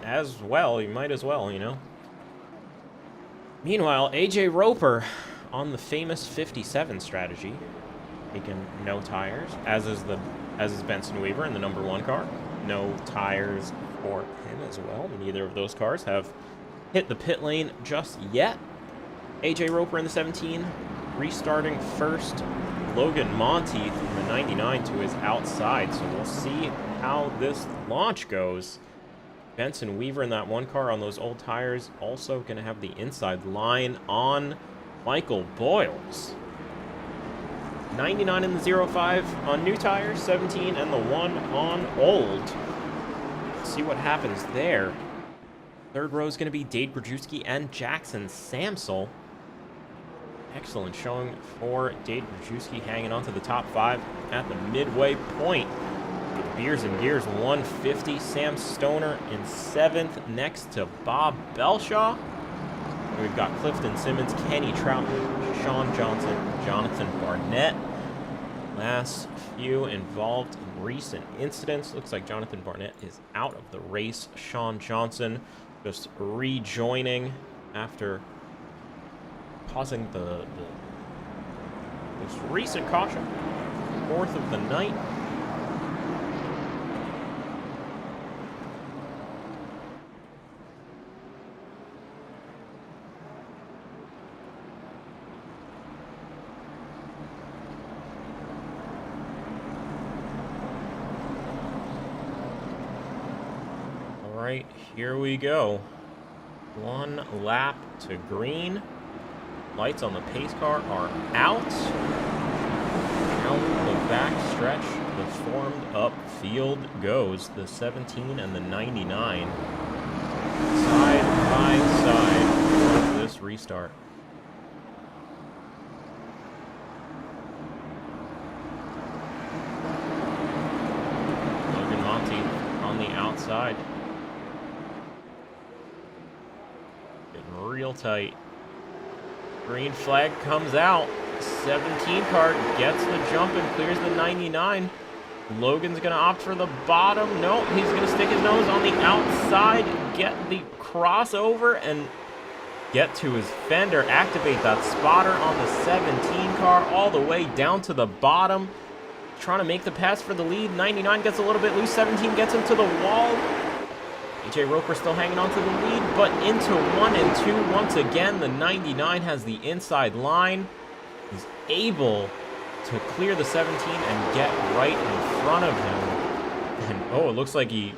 as well. You might as well, you know. Meanwhile, AJ Roper on the famous 57 strategy, taking no tires, as is Benson Weaver in the number 1 car. No tires for him as well. Neither of those cars have hit the pit lane just yet. AJ Roper in the 17, restarting first. Logan Monteith in the 99 to his outside, so we'll see how this launch goes. Benson Weaver in that 1 car on those old tires, also going to have the inside line on Michael Boyles. 99 in the 05 on new tires, 17 and the 1 on old. see what happens there. Third row is going to be Dade Grajewski and Jackson Samsel. Excellent showing for Dade Grajewski, hanging on to the top 5 at the midway point. Beers and Gears 150. Sam Stoner in 7th, next to Bob Belshaw. We've got Clifton Simmons, Kenny Trouten, Sean Johnson, Jonathan Barnett. Last few involved in recent incidents. Looks like Jonathan Barnett is out of the race. Sean Johnson just rejoining after causing the most recent caution. 4th of the night. Right, here we go. 1 lap to green. Lights on the pace car are out. Down the back stretch, the formed up field goes. The 17 and the 99. Side by side for this restart. Logan Monty on the outside. Real tight. Green flag comes out. 17 car gets the jump and clears the 99. Logan's gonna opt for the bottom. No, he's gonna stick his nose on the outside, get the crossover and get to his fender, activate that spotter on the 17 car all the way down to the bottom. Trying to make the pass for the lead. 99 gets a little bit loose. 17 gets him to the wall. AJ Roper still hanging on to the lead, but into 1 and 2 once again. The 99 has the inside line. He's able to clear the 17 and get right in front of him. And oh, it looks like he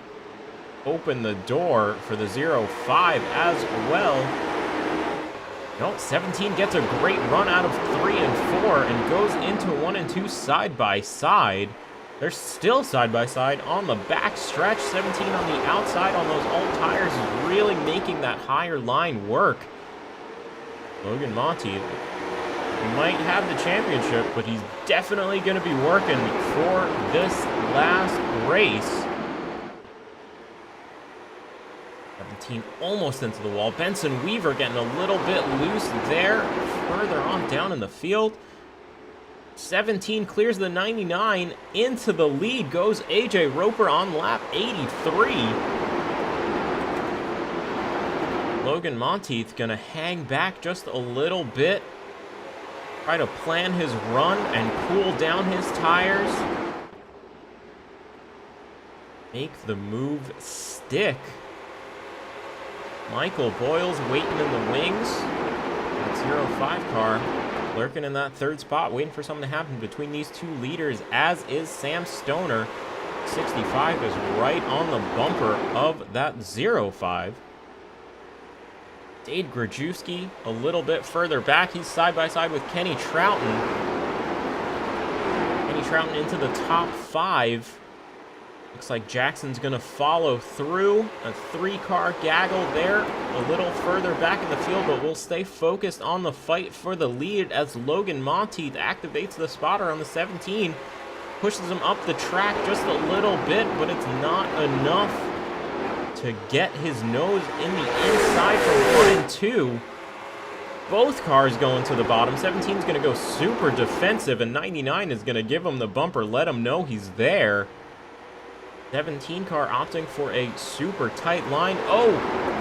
opened the door for the 05 as well. No, 17 gets a great run out of 3 and 4 and goes into 1 and 2 side by side. They're still side-by-side on the back stretch. 17 on the outside on those old tires is really making that higher line work. Logan Monty might have the championship, but he's definitely going to be working for this last race. 17 almost into the wall. Benson Weaver getting a little bit loose there, further on down in the field. 17 clears the 99. Into the lead goes AJ Roper on lap 83. Logan Monteith gonna hang back just a little bit. Try to plan his run and cool down his tires. Make the move stick. Michael Boyles waiting in the wings. That 05 car lurking in that 3rd spot, waiting for something to happen between these 2 leaders, as is Sam Stoner. 65 is right on the bumper of that 05. Dade Grajewski a little bit further back. He's side by side with Kenny Trouten. Kenny Trouten into the top 5. Looks like Jackson's going to follow through. A 3-car gaggle there, a little further back in the field, but we'll stay focused on the fight for the lead as Logan Monteith activates the spotter on the 17. Pushes him up the track just a little bit, but it's not enough to get his nose in the inside for 1 and 2. Both cars going to the bottom. 17 is going to go super defensive, and 99 is going to give him the bumper, let him know he's there. 17 car opting for a super tight line. Oh,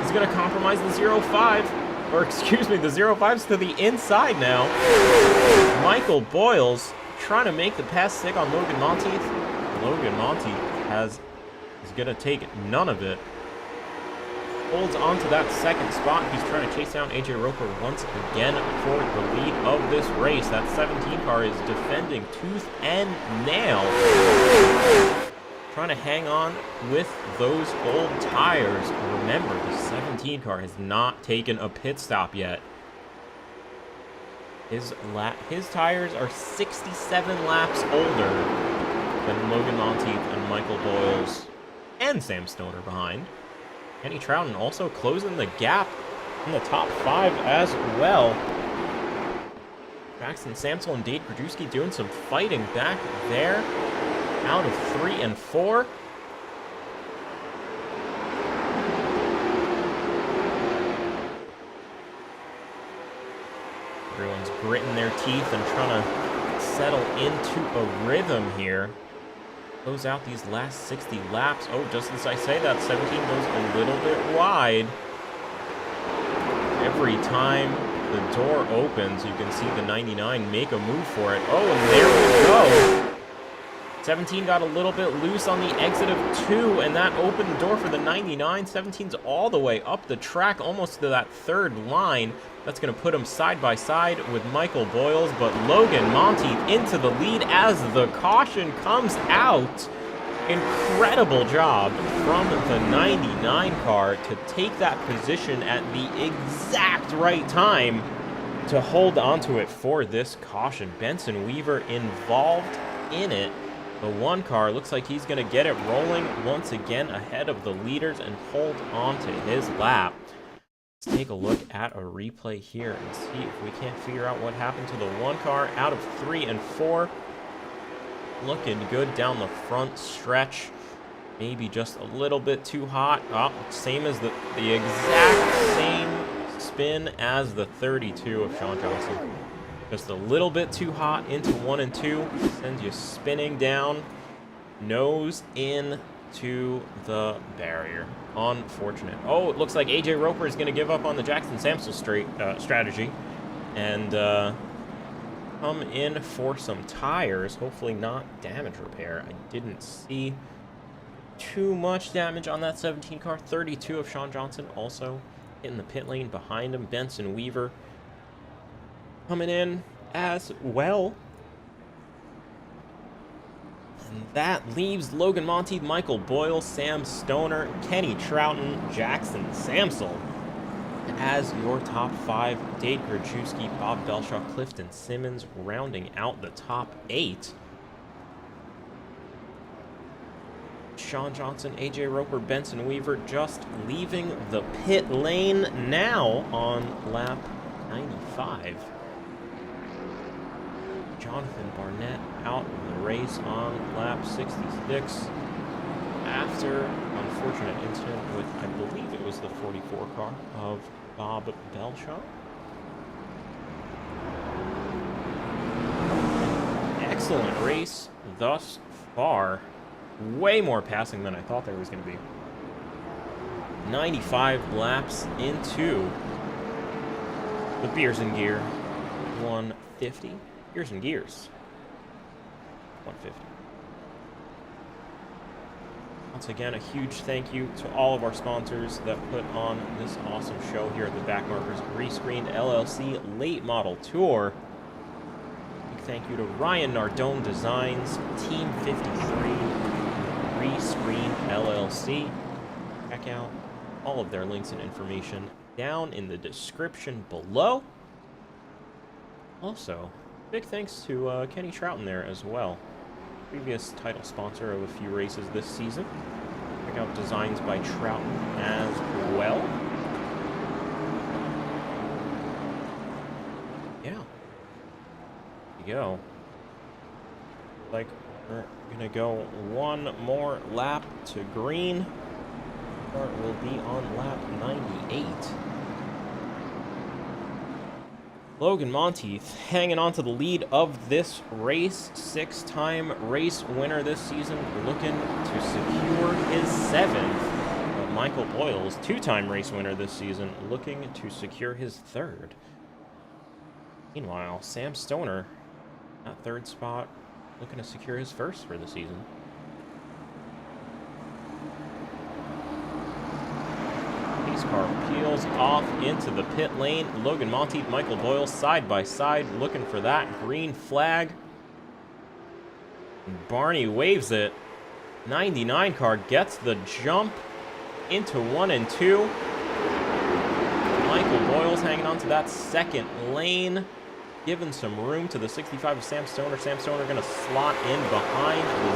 he's going to compromise the 05. Or excuse me, the 05's to the inside now. Michael Boyles trying to make the pass stick on Logan Monteith. Logan Monteith is going to take none of it. Holds on to that 2nd spot. He's trying to chase down AJ Roper once again for the lead of this race. That 17 car is defending tooth and nail. Trying to hang on with those old tires. Remember, the 17 car has not taken a pit stop yet. His tires are 67 laps older than Logan Monteith and Michael Boyles. and Sam Stoner behind. Kenny Trouten also closing the gap in the top 5 as well. Jackson Samsel and Dade Krajewski doing some fighting back there. Out of 3 and 4. Everyone's gritting their teeth and trying to settle into a rhythm here. Close out these last 60 laps. Oh, just as I say that, 17 goes a little bit wide. Every time the door opens, you can see the 99 make a move for it. Oh, and there we go. 17 got a little bit loose on the exit of 2, and that opened the door for the 99. 17's all the way up the track, almost to that third line. That's going to put him side by side with Michael Boyles, but Logan Monteith into the lead as the caution comes out. Incredible job from the 99 car to take that position at the exact right time to hold onto it for this caution. Benson Weaver involved in it. The 1 car looks like he's going to get it rolling once again ahead of the leaders and hold on to his lap. Let's take a look at a replay here and see if we can't figure out what happened to the 1 car. Out of 3 and 4. Looking good down the front stretch. Maybe just a little bit too hot. Oh, same as the exact same spin as the 32 of Sean Johnson. Just a little bit too hot into 1 and 2. Sends you spinning down. Nose in to the barrier. Unfortunate. Oh, it looks like AJ Roper is going to give up on the Jackson Samsel strategy. And come in for some tires. Hopefully not damage repair. I didn't see too much damage on that 17 car. 32 of Sean Johnson also in the pit lane behind him. Benson Weaver coming in as well. And that leaves Logan Monteith, Michael Boyle, Sam Stoner, Kenny Trouten, Jackson Samsel as your top 5. Dade Krajewski, Bob Belshaw, Clifton Simmons rounding out the top 8. Sean Johnson, AJ Roper, Benson Weaver just leaving the pit lane now on lap 95. Jonathan Barnett out of the race on lap 66 after unfortunate incident with, I believe it was the 44 car of Bob Belshaw. Excellent race thus far. Way more passing than I thought there was going to be. 95 laps into the Beers and Gear 150. Beers and Gears 150. Once again, a huge thank you to all of our sponsors that put on this awesome show here at the Backmarkers ReScreened LLC Late Model Tour. Big thank you to Ryan Nardone Designs, Team 53, ReScreened LLC. Check out all of their links and information down in the description below. Also, big thanks to Kenny Trouten there as well. Previous title sponsor of a few races this season. Check out Designs by Trouten as well. Yeah. There you go. Like, we're gonna go one more lap to green. Start will be on lap 98. Logan Monteith hanging on to the lead of this race. 6-time race winner this season, looking to secure his 7th. But Michael Boyles, 2-time race winner this season, looking to secure his 3rd. Meanwhile, Sam Stoner, that 3rd spot, looking to secure his 1st for the season. Pace car peels off into the pit lane. Logan Monteith, Michael Boyle side by side, looking for that green flag. Barney waves it. 99 car gets the jump into 1 and 2. Michael Boyle's hanging on to that 2nd lane. given some room to the 65 of Sam Stoner. Sam Stoner going to slot in behind the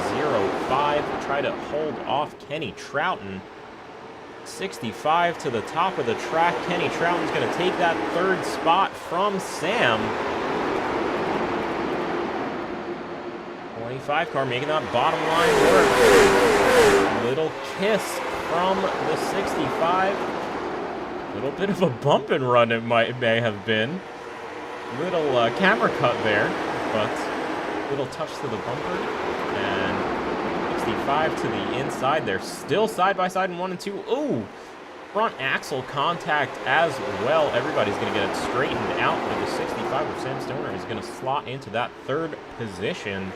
05, try to hold off Kenny Trouten. 65 to the top of the track. Kenny Trouten's going to take that third spot from Sam. 25 car making that bottom line work. Little kiss from the 65. Little bit of a bump and run it may have been. Little camera cut there, but little touch to the bumper. And 65 to the inside. They're still side by side in 1 and 2. Ooh! Front axle contact as well. Everybody's going to get it straightened out, but the 65 of Sam Stoner is going to slot into that third position.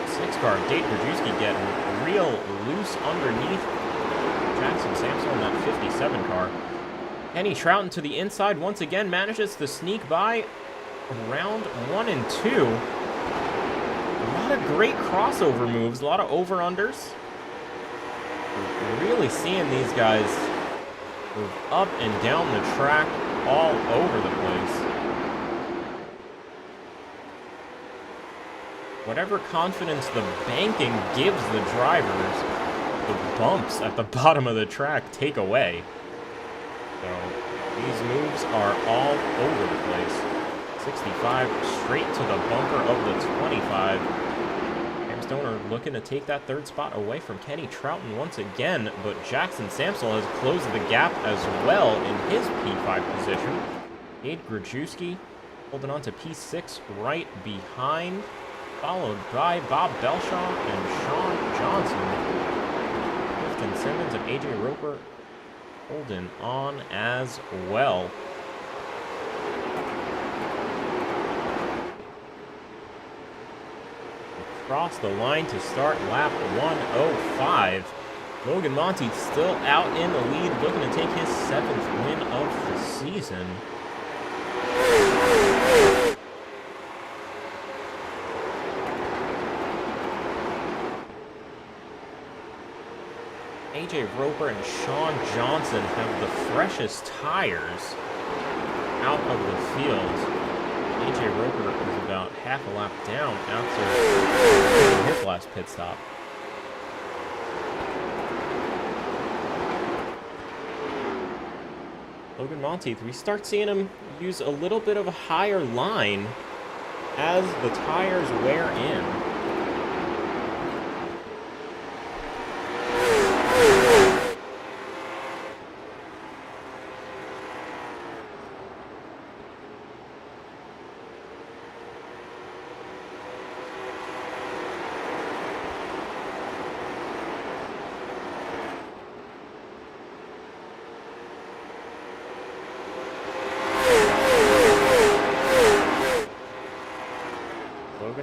6 car, Dave Brzezinski getting real loose underneath Jackson Sampson in that 57 car. Kenny Trouten to the inside once again manages to sneak by round 1 and 2. A lot of great crossover moves, a lot of over-unders. We're really seeing these guys move up and down the track all over the place. Whatever confidence the banking gives the drivers, the bumps at the bottom of the track take away. So these moves are all over the place. 65 straight to the bumper of the 25. Sam Stoner looking to take that third spot away from Kenny Trouten once again, but Jackson Samsel has closed the gap as well in his P5 position. Dave Grajewski holding on to P6 right behind, followed by Bob Belshaw and Sean Johnson. Clifton Simmons and AJ Roper holding on as well. Across the line to start lap 105. Logan Monteith still out in the lead, looking to take his 7th win of the season. AJ Roper and Sean Johnson have the freshest tires out of the field. AJ Roper is about half a lap down after his last pit stop. Logan Monteith, we start seeing him use a little bit of a higher line as the tires wear in.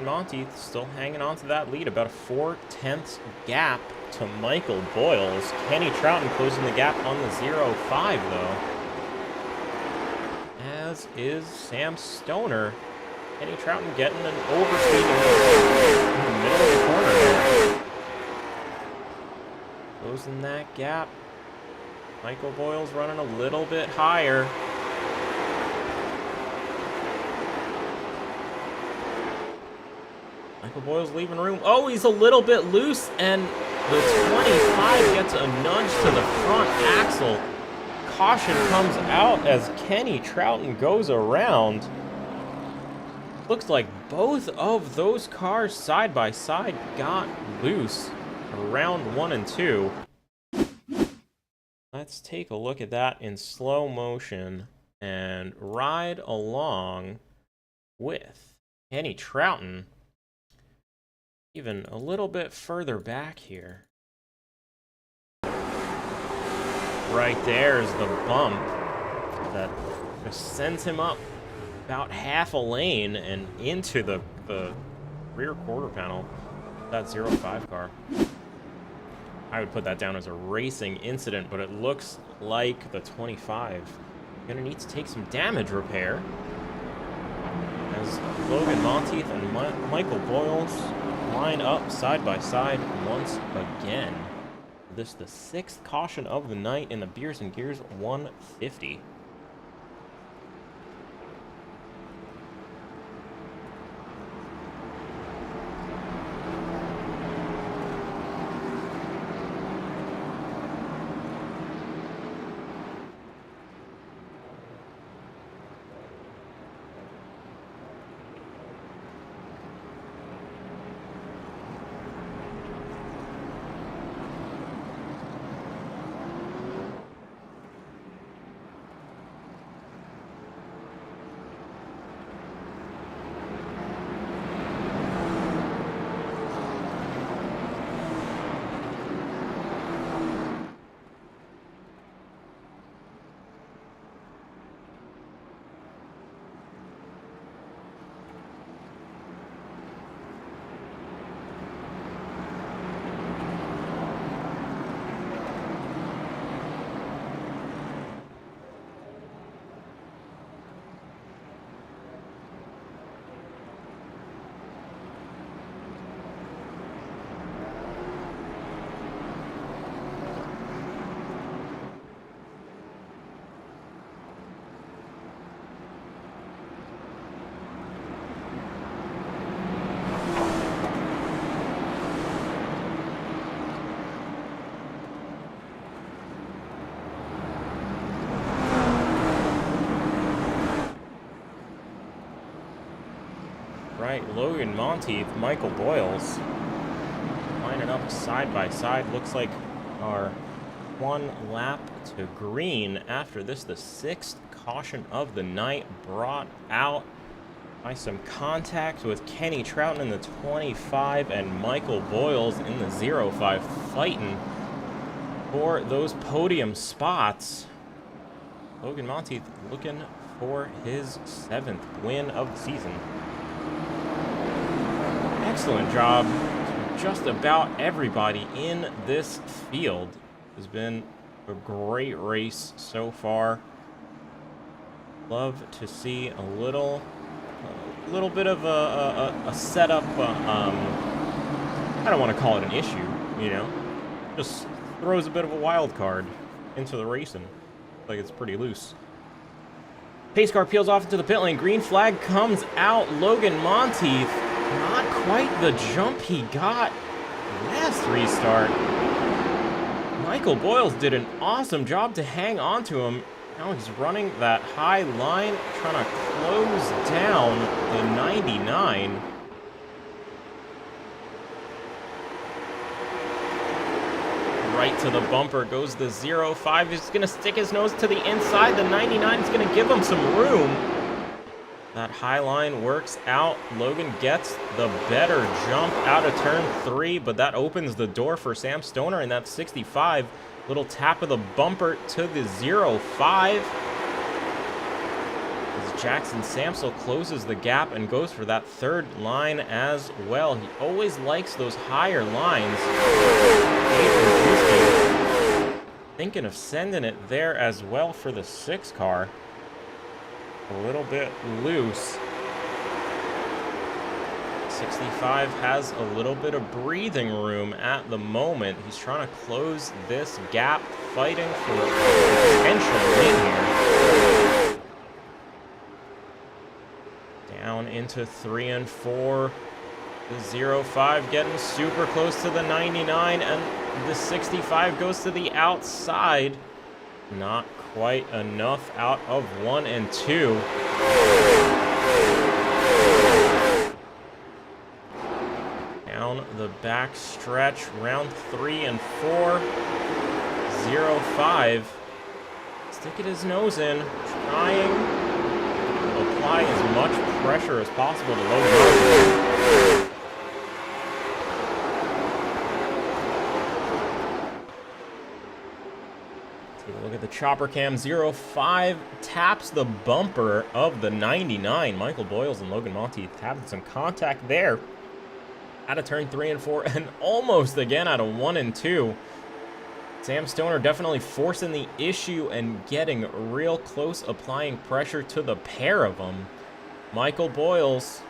Monteith still hanging on to that lead, about a 4/10 gap to Michael Boyles. Kenny Trouten closing the gap on the 0-5 though, as is Sam Stoner. Kenny Trouten getting an overspeed in the middle of the corner there. Closing that gap. Michael Boyles running a little bit higher. Michael Boyles leaving room. Oh, he's a little bit loose, and the 25 gets a nudge to the front axle. Caution comes out as Kenny Trouten goes around. Looks like both of those cars side by side got loose around 1 and 2. Let's take a look at that in slow motion and ride along with Kenny Trouten. Even a little bit further back here. Right there is the bump that just sends him up about half a lane and into the rear quarter panel. That 0-5 car. I would put that down as a racing incident, but it looks like the 25 gonna need to take some damage repair as Logan Monteith and Michael Boyles line up side by side once again. This is the 6th caution of the night in the Beers and Gears 150. right. Logan Monteith, Michael Boyles. Lining up side by side. Looks like our 1 lap to green. After this, the 6th caution of the night, brought out by some contact with Kenny Trouten in the 25 and Michael Boyles in the 05, fighting for those podium spots. Logan Monteith looking for his 7th win of the season. Excellent job to just about everybody in this field. Has been a great race so far. Love to see a little bit of a setup. I don't want to call it an issue, you know. Just throws a bit of a wild card into the racing. Like it's pretty loose. Pace car peels off into the pit lane. Green flag comes out. Logan Monteith, not quite the jump he got last restart. Michael Boyles did an awesome job to hang on to him. Now he's running that high line, trying to close down the 99. Right to the bumper goes the 05. He's going to stick his nose to the inside. The 99 is going to give him some room. That high line works out. Logan gets the better jump out of turn 3, but that opens the door for Sam Stoner in that 65. Little tap of the bumper to the 05. As Jackson Samsel closes the gap and goes for that 3rd line as well. He always likes those higher lines. Thinking of sending it there as well for the 6 car. A little bit loose. 65 has a little bit of breathing room at the moment. He's trying to close this gap, fighting for potential win here. Down into 3 and 4. The 05 getting super close to the 99, and the 65 goes to the outside. Not quite enough out of 1 and 2. Down the back stretch, round 3 and 4. 05. Sticking his nose in, trying to apply as much pressure as possible to Logan. Take a look at the chopper cam. 05 taps the bumper of the 99. Michael Boyles and Logan Monteith having some contact there. Out of turn 3 and 4, and almost again out of 1 and 2. Sam Stoner definitely forcing the issue and getting real close, applying pressure to the pair of them. Michael Boyles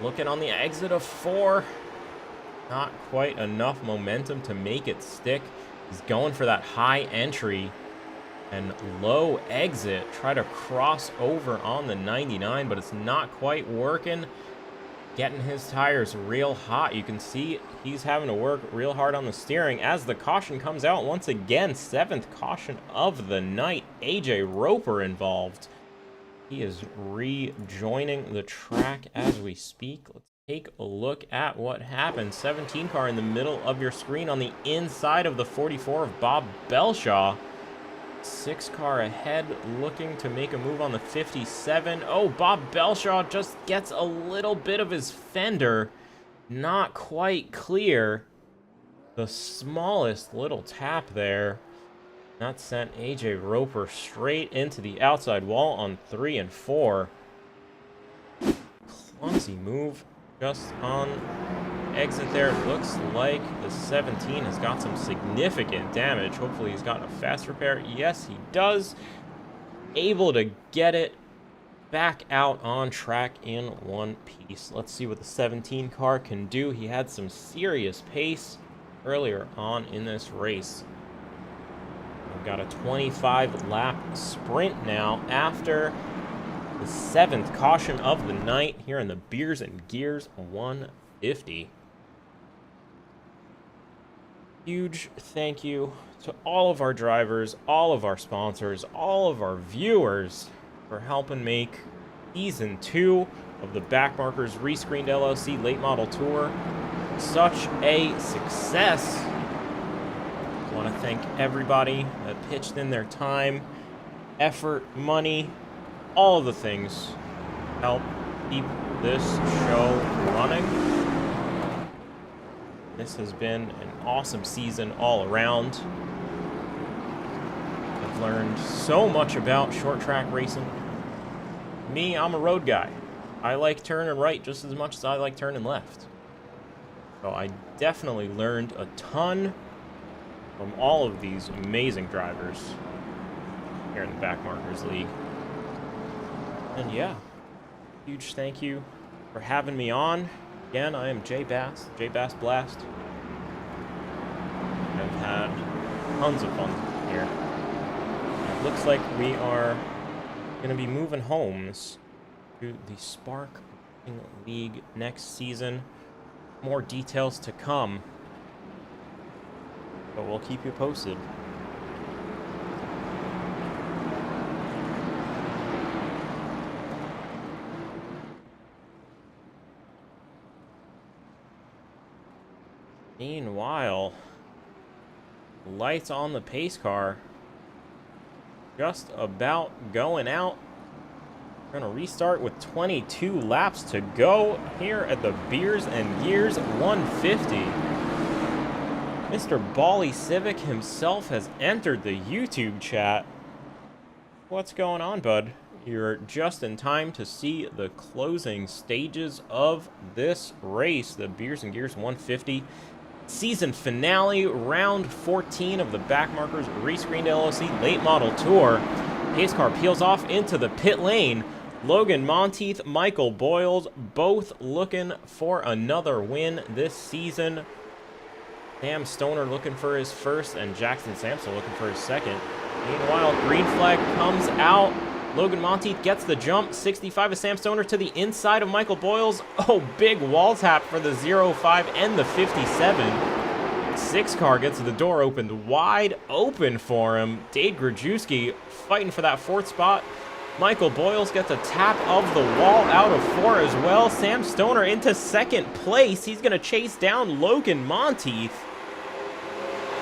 looking on the exit of 4. Not quite enough momentum to make it stick. He's going for that high entry and low exit. Try to cross over on the 99, but it's not quite working. Getting his tires real hot. You can see he's having to work real hard on the steering as the caution comes out once again. 7th caution of the night. AJ Roper involved. He is rejoining the track as we speak. Let's take a look at what happened. 17 car in the middle of your screen on the inside of the 44 of Bob Belshaw. 6 car ahead, looking to make a move on the 57. Oh, Bob Belshaw just gets a little bit of his fender. Not quite clear. The smallest little tap there. That sent AJ Roper straight into the outside wall on 3 and 4. Clumsy move just on exit there. It looks like the 17 has got some significant damage. Hopefully he's got a fast repair. Yes, he does. Able to get it back out on track in one piece. Let's see what the 17 car can do. He had some serious pace earlier on in this race. We've got a 25 lap sprint now after the 7th caution of the night here in the Beers and Gears 150. Huge thank you to all of our drivers, all of our sponsors, all of our viewers for helping make Season 2 of the Backmarkers ReScreened LLC Late Model Tour. Such a success. I want to thank everybody that pitched in their time, effort, money, all of the things help keep this show running. This has been an awesome season all around. I've learned so much about short track racing. Me, I'm a road guy. I like turning right just as much as I like turning left. So I definitely learned a ton from all of these amazing drivers here in the Backmarkers League. And yeah, huge thank you for having me on. Again, I am JayBastBlast. I've had tons of fun here. It looks like we are going to be moving homes to the Spark League next season. More details to come, but we'll keep you posted. Meanwhile, lights on the pace car. Just about going out. We're going to restart with 22 laps to go here at the Beers and Gears 150. Mr. Bally Civic himself has entered the YouTube chat. What's going on, bud? You're just in time to see the closing stages of this race, the Beers and Gears 150 season finale, round 14 of the Backmarkers ReScreened LLC Late Model Tour. Pace car peels off into the pit lane. Logan Monteith, Michael Boyles, both looking for another win this season. Sam Stoner looking for his first, and Jackson Sampson looking for his second. Meanwhile, green flag comes out. Logan Monteith gets the jump. 65 of Sam Stoner to the inside of Michael Boyles. Oh, big wall tap for the 05 and the 57. 6 car gets the door opened wide open for him. Dade Grajewski fighting for that 4th spot. Michael Boyles gets a tap of the wall out of 4 as well. Sam Stoner into 2nd place. He's going to chase down Logan Monteith.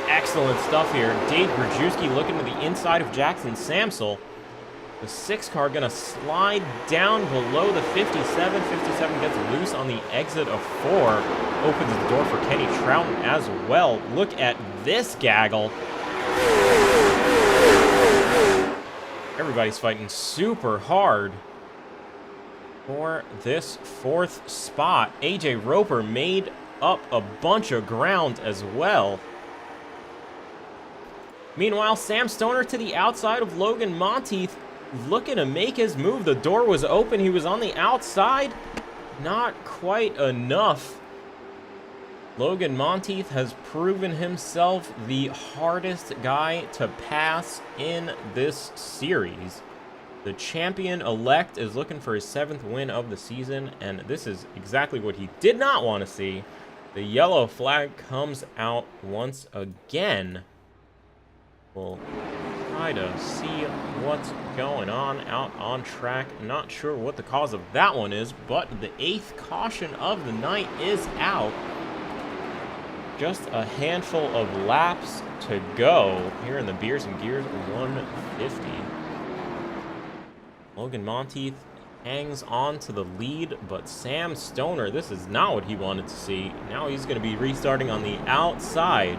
Excellent stuff here. Dade Grajewski looking to the inside of Jackson Samsel. The 6 car going to slide down below the 57. 57 gets loose on the exit of 4. Opens the door for Kenny Trouten as well. Look at this gaggle. Everybody's fighting super hard for this 4th spot. AJ Roper made up a bunch of ground as well. Meanwhile, Sam Stoner to the outside of Logan Monteith, looking to make his move. The door was open. He was on the outside. Not quite enough. Logan Monteith has proven himself the hardest guy to pass in this series. The champion-elect is looking for his 7th win of the season, and this is exactly what he did not want to see. The yellow flag comes out once again. We'll try to see what's going on out on track. Not sure what the cause of that one is, but the 8th caution of the night is out. Just a handful of laps to go here in the Beers and Gears 150. Logan Monteith hangs on to the lead, but Sam Stoner, this is not what he wanted to see. Now he's going to be restarting on the outside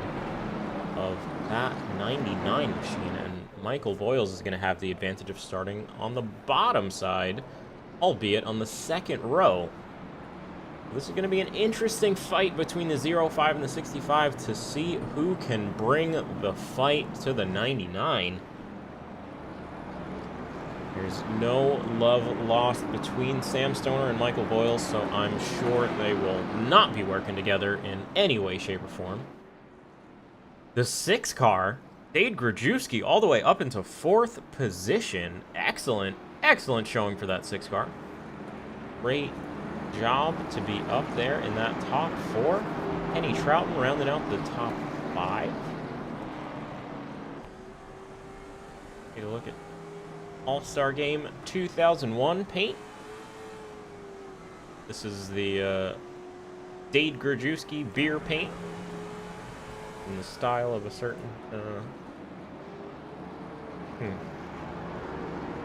of that 99 machine, and Michael Boyles is going to have the advantage of starting on the bottom side, albeit on the 2nd row. This is going to be an interesting fight between the 05 and the 65 to see who can bring the fight to the 99. There's no love lost between Sam Stoner and Michael Boyles, so I'm sure they will not be working together in any way, shape, or form. The 6 car, Dade Grajewski, all the way up into 4th position. Excellent, excellent showing for that 6 car. Great job to be up there in that top 4. Kenny Trouten rounding out the top 5. Take a look at All-Star Game 2001 paint. This is the Dade Grajewski beer paint in the style of a certain...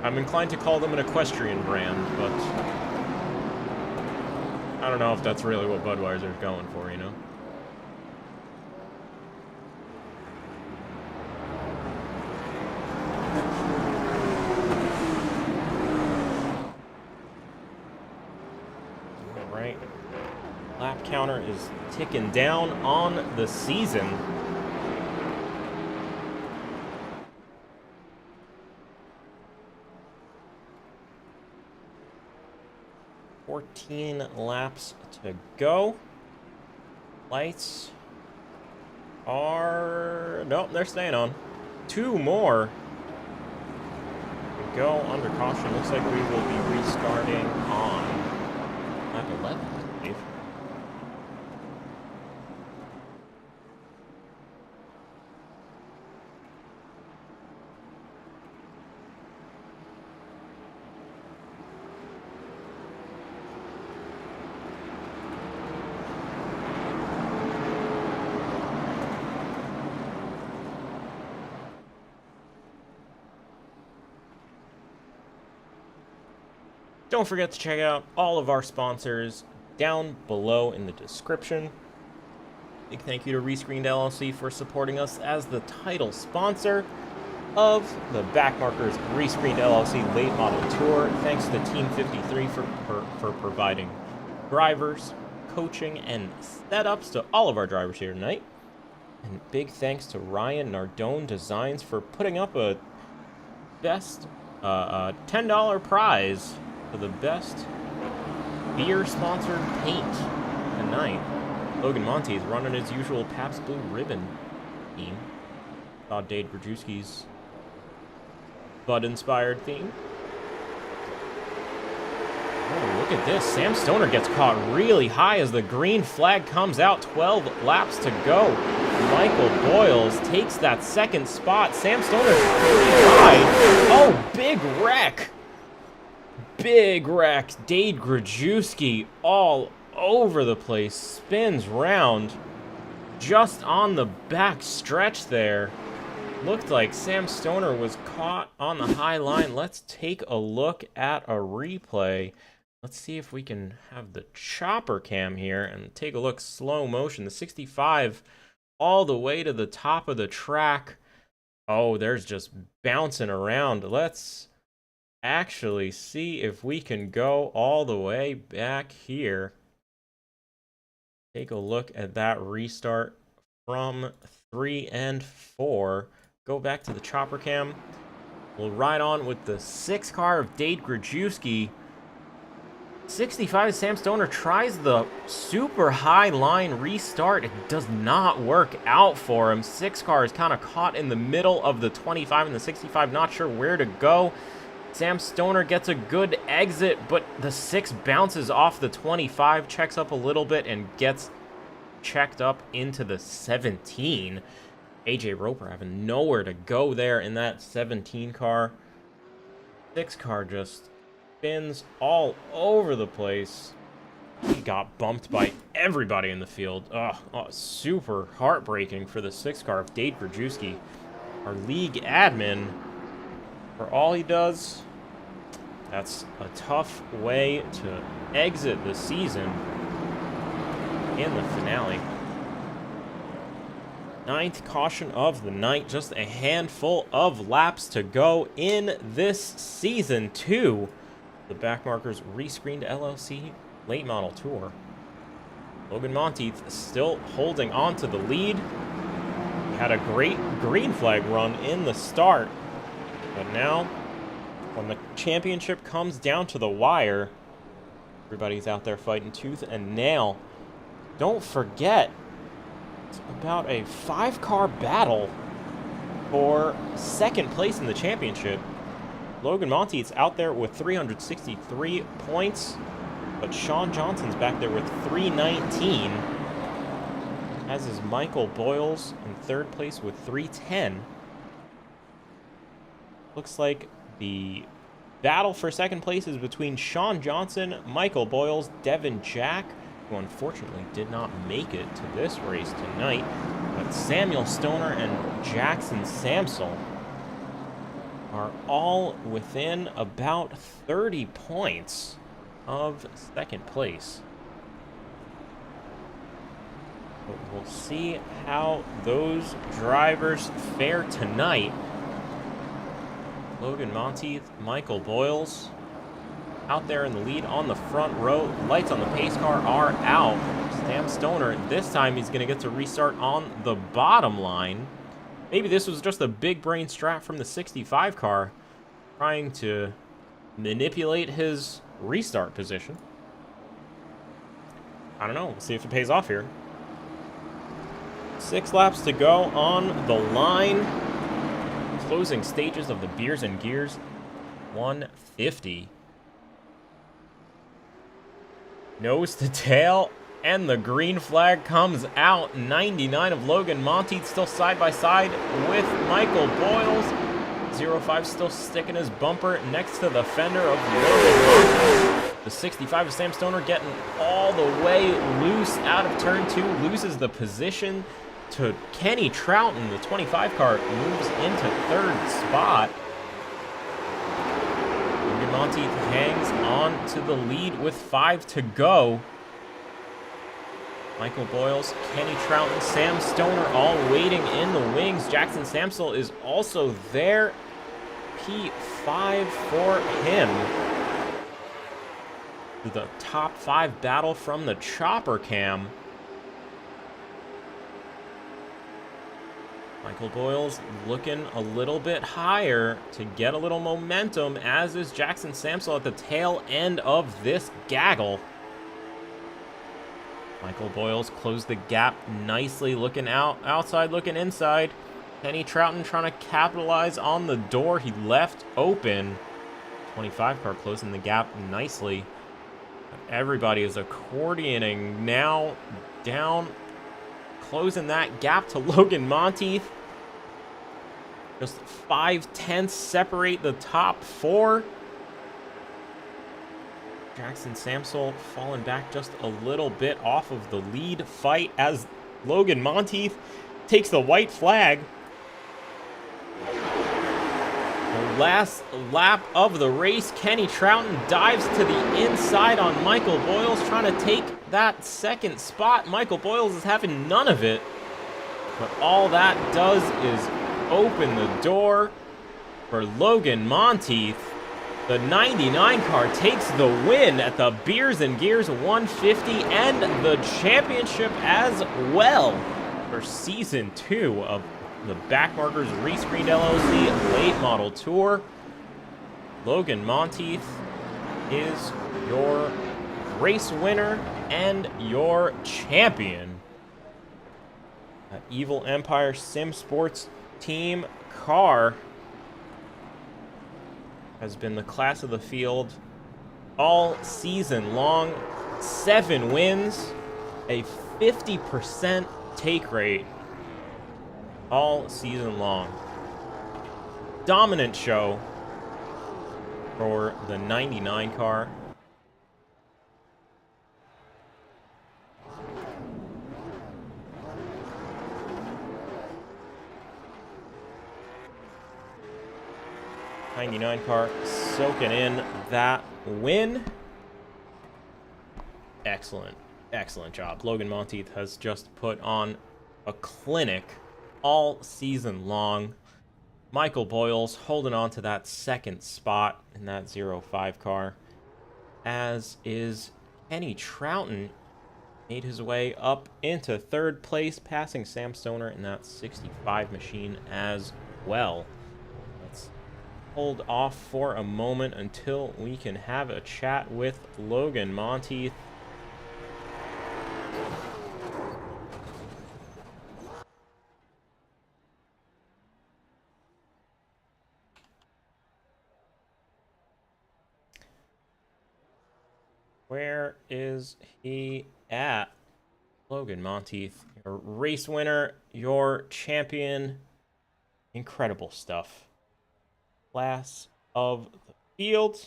I'm inclined to call them an equestrian brand, but I don't know if that's really what Budweiser's going for, you know? Alright. Lap counter is ticking down on the season. Laps to go. Lights are... Nope, they're staying on. 2 more. Go under caution. Looks like we will be restarting on lap 11, I believe. Don't forget to check out all of our sponsors down below in the description. Big thank you to ReScreened LLC for supporting us as the title sponsor of the Backmarkers ReScreened LLC Late Model Tour. Thanks to Team 53 for providing drivers, coaching, and setups to all of our drivers here tonight. And big thanks to Ryan Nardone Designs for putting up a best $10 prize for the best beer-sponsored paint tonight. Logan Monty is running his usual Pabst Blue Ribbon theme. Saw Dade Grajewski's Bud-inspired theme. Oh, look at this. Sam Stoner gets caught really high as the green flag comes out. 12 laps to go. Michael Boyles takes that second spot. Sam Stoner's pretty high. Oh, big wreck. Big wreck. Dade Grajewski all over the place. Spins round just on the back stretch there. Looked like Sam Stoner was caught on the high line. Let's take a look at a replay. Let's see if we can have the chopper cam here and take a look slow motion. The 65 all the way to the top of the track. Oh, there's just bouncing around. Let's actually see if we can go all the way back here. Take a look at that restart from 3 and 4. Go back to the chopper cam. We'll ride on with the 6 car of Dade Grajewski. 65 Sam Stoner tries the super high line restart. It does not work out for him. 6 car is kind of caught in the middle of the 25 and the 65, not sure where to go. Sam Stoner gets a good exit, but the 6 bounces off the 25, checks up a little bit, and gets checked up into the 17. AJ Roper having nowhere to go there in that 17 car. 6 car just spins all over the place. He got bumped by everybody in the field. Oh, super heartbreaking for the 6 car of Dade Grajewski. Our league admin, for all he does, that's a tough way to exit the season in the finale. 9th caution of the night, just a handful of laps to go in this season 2. The Backmarkers ReScreened LLC Late Model Tour. Logan Monteith still holding on to the lead. He had a great green flag run in the start, but now when the championship comes down to the wire, everybody's out there fighting tooth and nail. Don't forget, it's about a 5-car battle for 2nd place in the championship. Logan Monteith's out there with 363 points, but Sean Johnson's back there with 319, as is Michael Boyles in 3rd place with 310. Looks like the battle for second place is between Sean Johnson, Michael Boyles, Devin Jack, who unfortunately did not make it to this race tonight, but Samuel Stoner and Jackson Samsel are all within about 30 points of second place. But we'll see how those drivers fare tonight. Logan Monteith, Michael Boyles out there in the lead on the front row. Lights on the pace car are out. Sam Stoner, this time he's going to get to restart on the bottom line. Maybe this was just a big brain strat from the 65 car, trying to manipulate his restart position. I don't know. We'll see if it pays off here. 6 laps to go on the line. Closing stages of the Beers and Gears 150. Nose to tail, and the green flag comes out. 99 of Logan Monteith still side by side with Michael Boyles. 05 still sticking his bumper next to the fender of Logan Monteith. The 65 of Sam Stoner getting all the way loose out of turn 2. Loses the position to Kenny Trouten. The 25 car moves into third spot. Logan Monteith hangs on to the lead with 5 to go. Michael Boyles, Kenny Trouten, Sam Stoner all waiting in the wings. Jackson Samsel is also there. P5 for him. The top 5 battle from the chopper cam. Michael Boyles looking a little bit higher to get a little momentum, as is Jackson Samsel at the tail end of this gaggle. Michael Boyles closed the gap nicely, looking outside, looking inside. Kenny Trouten trying to capitalize on the door he left open. 25 car closing the gap nicely. Everybody is accordioning now down, closing that gap to Logan Monteith. Just 5/10 separate the top 4. Jackson Samsel falling back just a little bit off of the lead fight as Logan Monteith takes the white flag. The last lap of the race, Kenny Trouten dives to the inside on Michael Boyles, trying to take that second spot. Michael Boyles is having none of it, but all that does is open the door for Logan Monteith. The 99 car takes the win at the Beers and Gears 150 and the championship as well for Season 2 of the Backmarkers ReScreened LLC Late Model Tour. Logan Monteith is your race winner and your champion. That Evil Empire Sim Sports team car has been the class of the field all season long. 7 wins, a 50% take rate all season long. Dominant show for the 99 car. '99 car soaking in that win. Excellent, excellent job. Logan Monteith has just put on a clinic all season long. Michael Boyles holding on to that second spot in that 05 car, as is Kenny Trouten. Made his way up into third place, passing Sam Stoner in that 65 machine as well. Let's hold off for a moment until we can have a chat with Logan Monteith. Where is he at? Logan Monteith, your race winner, your champion. Incredible stuff. Class of the field.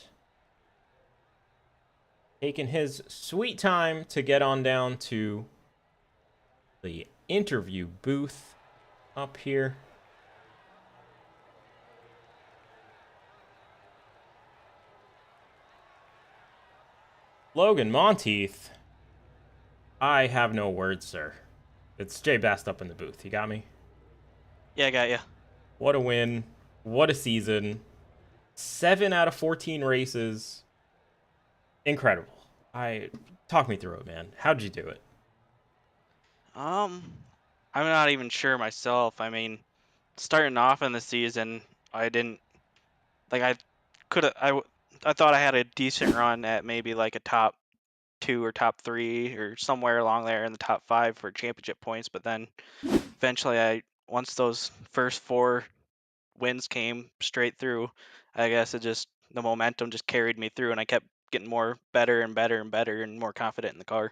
Taking his sweet time to get on down to the interview booth up here. Logan Monteith, I have no words, sir. It's JayBast up in the booth. You got me? Yeah, I got you. What a win. What a season. 7 out of 14 races. Incredible. Talk me through it, man. How'd you do it? I'm not even sure myself. I mean, starting off in the season, I didn't like I could have I thought I had a decent run at maybe like a top 2 or top 3 or somewhere along there in the top 5 for championship points, but then eventually once those first 4 wins came straight through, I guess the momentum just carried me through and I kept getting more better and better and better and more confident in the car.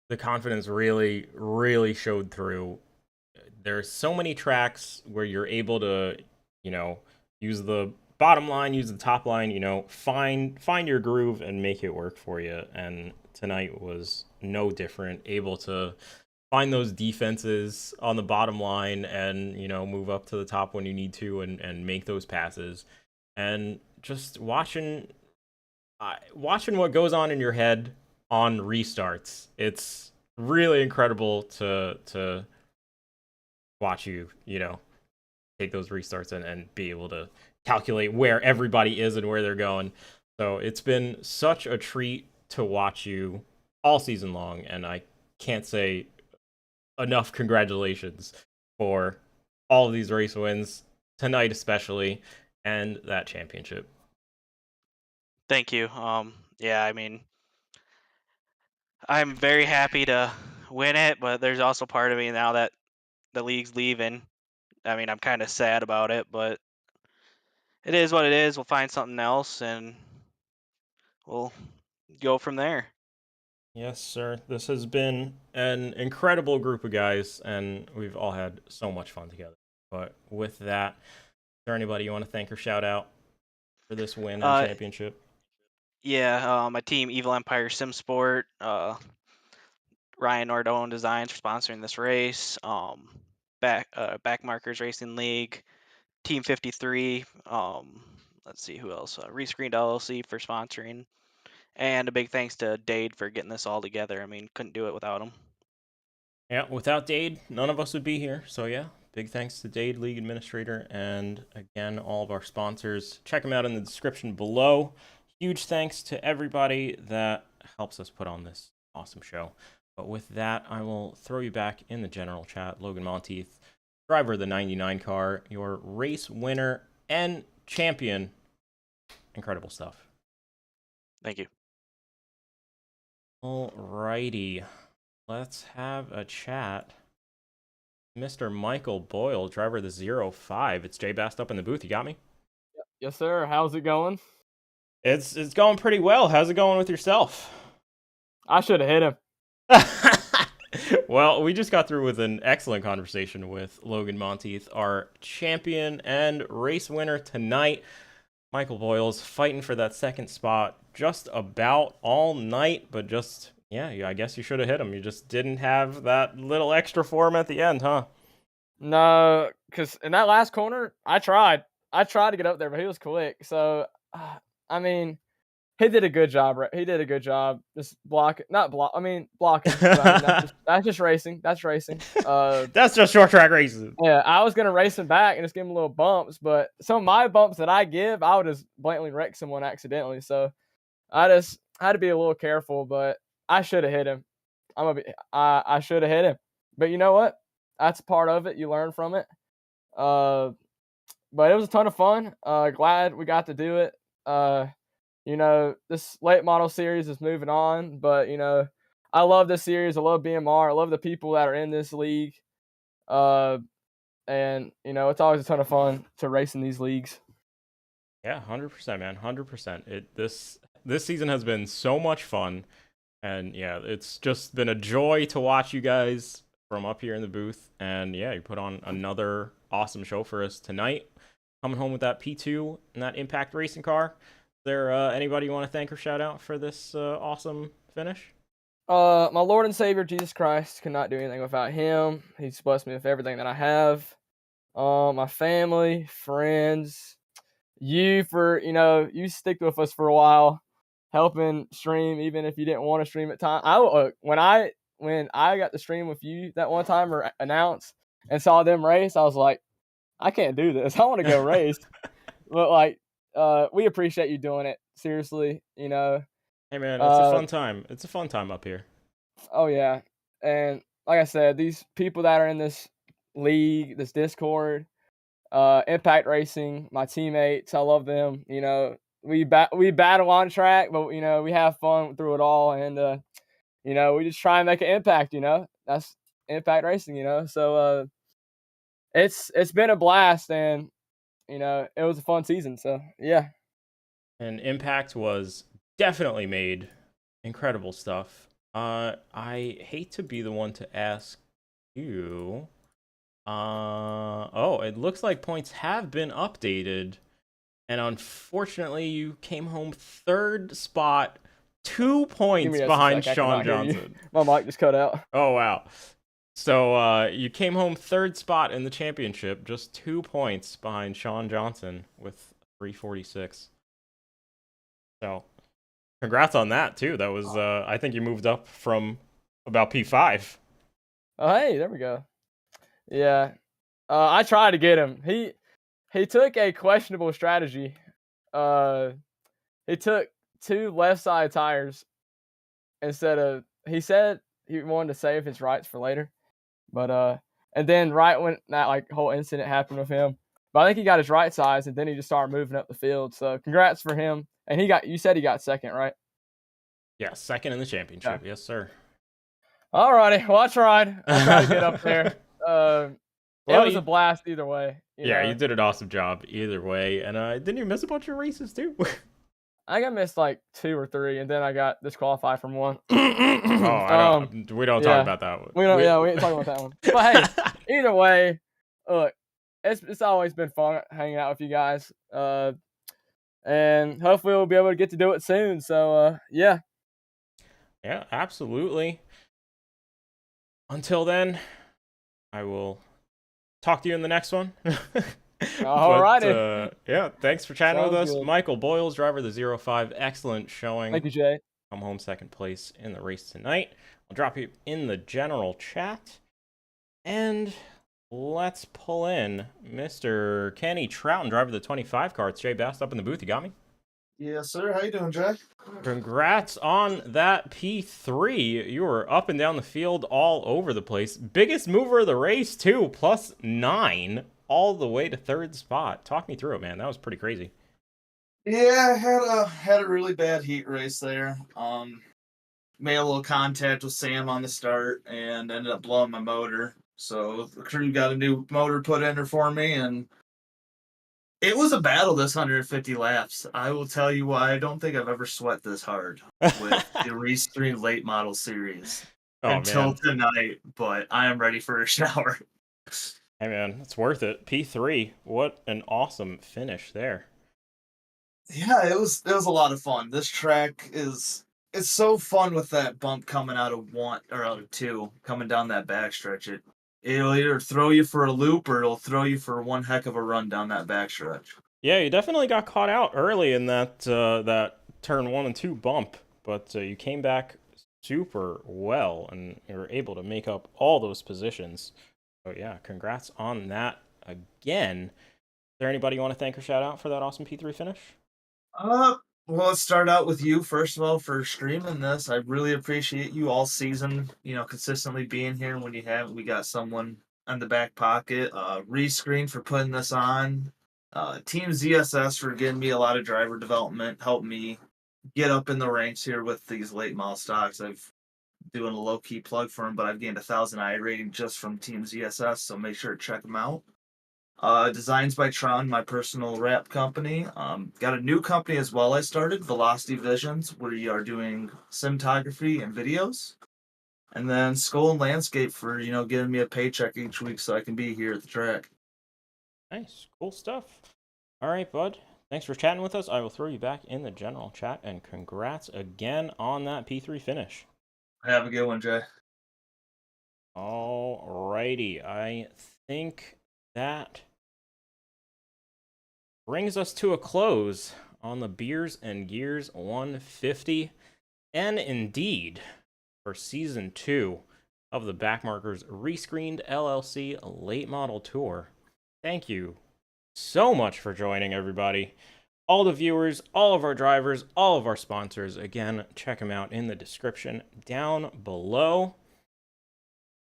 The confidence really, really showed through. There's so many tracks where you're able to, use the bottom line, use the top line, find your groove and make it work for you. And tonight was no different. Able to find those defenses on the bottom line and, move up to the top when you need to and make those passes. And just watching what goes on in your head on restarts. It's really incredible to watch you, take those restarts and be able to calculate where everybody is and where they're going. So it's been such a treat to watch you all season long, and I can't say enough congratulations for all of these race wins, tonight especially, and that championship. Thank you. Yeah, I mean, I'm very happy to win it, but there's also part of me now that the league's leaving. I mean, I'm kind of sad about it, but it is what it is. We'll find something else and we'll go from there. Yes, sir. This has been an incredible group of guys, and we've all had so much fun together. But with that, is there anybody you want to thank or shout out for this win and championship? Yeah, my team, Evil Empire Sim Sport, Ryan Nardone Designs for sponsoring this race, Backmarkers Racing League, Team 53, let's see who else, ReScreened LLC for sponsoring, and a big thanks to Dade for getting this all together. I mean, couldn't do it without him. Yeah, without Dade, none of us would be here. So yeah, big thanks to Dade, League Administrator, and again, all of our sponsors. Check them out in the description below. Huge thanks to everybody that helps us put on this awesome show. But with that, I will throw you back in the general chat. Logan Monteith, driver of the 99 car, your race winner and champion. Incredible stuff. Thank you. Alrighty. Let's have a chat. Mr. Michael Boyle, driver of the 05. It's JayBast up in the booth. You got me? Yes, sir. How's it going? It's going pretty well. How's it going with yourself? I should have hit him. Well, we just got through with an excellent conversation with Logan Monteith, our champion and race winner tonight. Michael Boyle's fighting for that second spot just about all night, but just, yeah, I guess you should have hit him. You just didn't have that little extra for him at the end, huh? No, because in that last corner, I tried to get up there, but he was quick. So, I mean, he did a good job. He did a good job. Just blocking. That's just racing. That's racing. That's just short track racing. Yeah, I was gonna race him back and just give him little bumps, but some of my bumps that I give, I would just blatantly wreck someone accidentally. So I just had to be a little careful. But I should have hit him. I should have hit him. But you know what? That's part of it. You learn from it. But it was a ton of fun. Glad we got to do it. This late model series is moving on, but I love this series. I love BMR. I love the people that are in this league. And it's always a ton of fun to race in these leagues. Yeah, 100%, man. 100%. This season has been so much fun, and yeah, it's just been a joy to watch you guys from up here in the booth. And yeah, you put on another awesome show for us tonight. coming home with that P2 and that Impact racing car. Is there anybody you want to thank or shout out for this awesome finish? My Lord and Savior Jesus Christ, could not do anything without him. He's blessed me with everything that I have. My family, friends, you for, you stick with us for a while, helping stream even if you didn't want to stream at time. When I got to stream with you that one time or announce and saw them race, I was like, I can't do this. I want to go race. But like, we appreciate you doing it. Seriously, Hey man, it's a fun time. It's a fun time up here. Oh yeah, and like I said, these people that are in this league, this Discord, Impact Racing, my teammates, I love them. We battle on track, but we have fun through it all, and we just try and make an impact. That's Impact Racing. So it's been a blast, and it was a fun season. So yeah. And Impact was definitely made incredible stuff. I hate to be the one to ask you. Oh, it looks like points have been updated. And unfortunately, you came home 3rd spot, 2 points behind Sean Johnson. My mic just cut out. Oh, wow. So you came home 3rd spot in the championship, just 2 points behind Sean Johnson with 346. So congrats on that, too. That was, I think you moved up from about P5. Oh, hey, there we go. Yeah. I tried to get him. He took a questionable strategy. He took 2 left side tires instead of, he said he wanted to save his rights for later. But and then right when that whole incident happened with him, but I think he got his right sides and then he just started moving up the field. So congrats for him. And you said he got 2nd, right? Yeah, 2nd in the championship. Yeah. Yes, sir. Alrighty. Well, I tried to get up there. It was a blast either way. You did an awesome job either way. And didn't you miss a bunch of races too? I got missed 2 or 3, and then I got disqualified from one. We don't talk about that one. We ain't talking about that one. But hey, either way, look, it's always been fun hanging out with you guys. And hopefully we'll be able to get to do it soon. So yeah. Yeah, absolutely. Until then, I will talk to you in the next one. Alrighty. Yeah, thanks for chatting with us. Good. Michael Boyles, driver of the 05. Excellent showing. Thank you, Jay. Come home 2nd place in the race tonight. I'll drop you in the general chat. And let's pull in Mr. Kenny Trouten, driver of the 25 car. It's JayBast up in the booth. You got me? Yes, sir. How you doing, Jay? Congrats on that P3. You were up and down the field all over the place. Biggest mover of the race, too, +9. All the way to 3rd spot. Talk me through it, man. That was pretty crazy. Yeah, I had a really bad heat race there. Made a little contact with Sam on the start and ended up blowing my motor. So the crew got a new motor put in there for me, and it was a battle this 150 laps. I will tell you why. I don't think I've ever sweat this hard with the ReScreened late model series until tonight, but I am ready for a shower. Hey man, it's worth it. P3, what an awesome finish there. Yeah, it was a lot of fun. This track it's so fun with that bump coming out of 1 or out of 2, coming down that backstretch. It'll either throw you for a loop or it'll throw you for one heck of a run down that backstretch. Yeah, you definitely got caught out early in that turn 1 and 2 bump, but you came back super well and you were able to make up all those positions. So yeah, congrats on that again. Is there anybody you want to thank or shout out for that awesome P3 finish? Well, let's start out with you, first of all, for streaming this. I really appreciate you all season, consistently being here when you have. We got someone in the back pocket. ReScreened for putting this on. Team ZSS for getting me a lot of driver development, helped me get up in the ranks here with these late model stocks. I've doing a low-key plug for them, but I've gained 1,000 iRating just from Team ZSS, so make sure to check them out. Designs by Trouten, my personal wrap company. Got a new company as well I started, Velocity Visions, where you are doing cinematography and videos. And then Skull and Landscape for, giving me a paycheck each week so I can be here at the track. Nice, cool stuff. All right, bud. Thanks for chatting with us. I will throw you back in the general chat, and congrats again on that P3 finish. Have a good one, Jay. Alrighty, I think that brings us to a close on the Beers and Gears 150, and indeed, for Season 2 of the Backmarkers ReScreened LLC Late Model Tour. Thank you so much for joining, everybody. All the viewers, all of our drivers, all of our sponsors. Again, check them out in the description down below.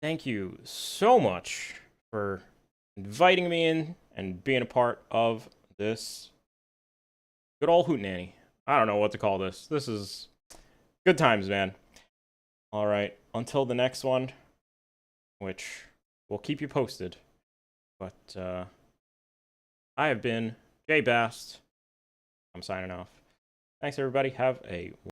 Thank you so much for inviting me in and being a part of this good old hootenanny. I don't know what to call this. This is good times, man. All right, until the next one, which we'll keep you posted. But I have been JayBast. I'm signing off. Thanks, everybody. Have a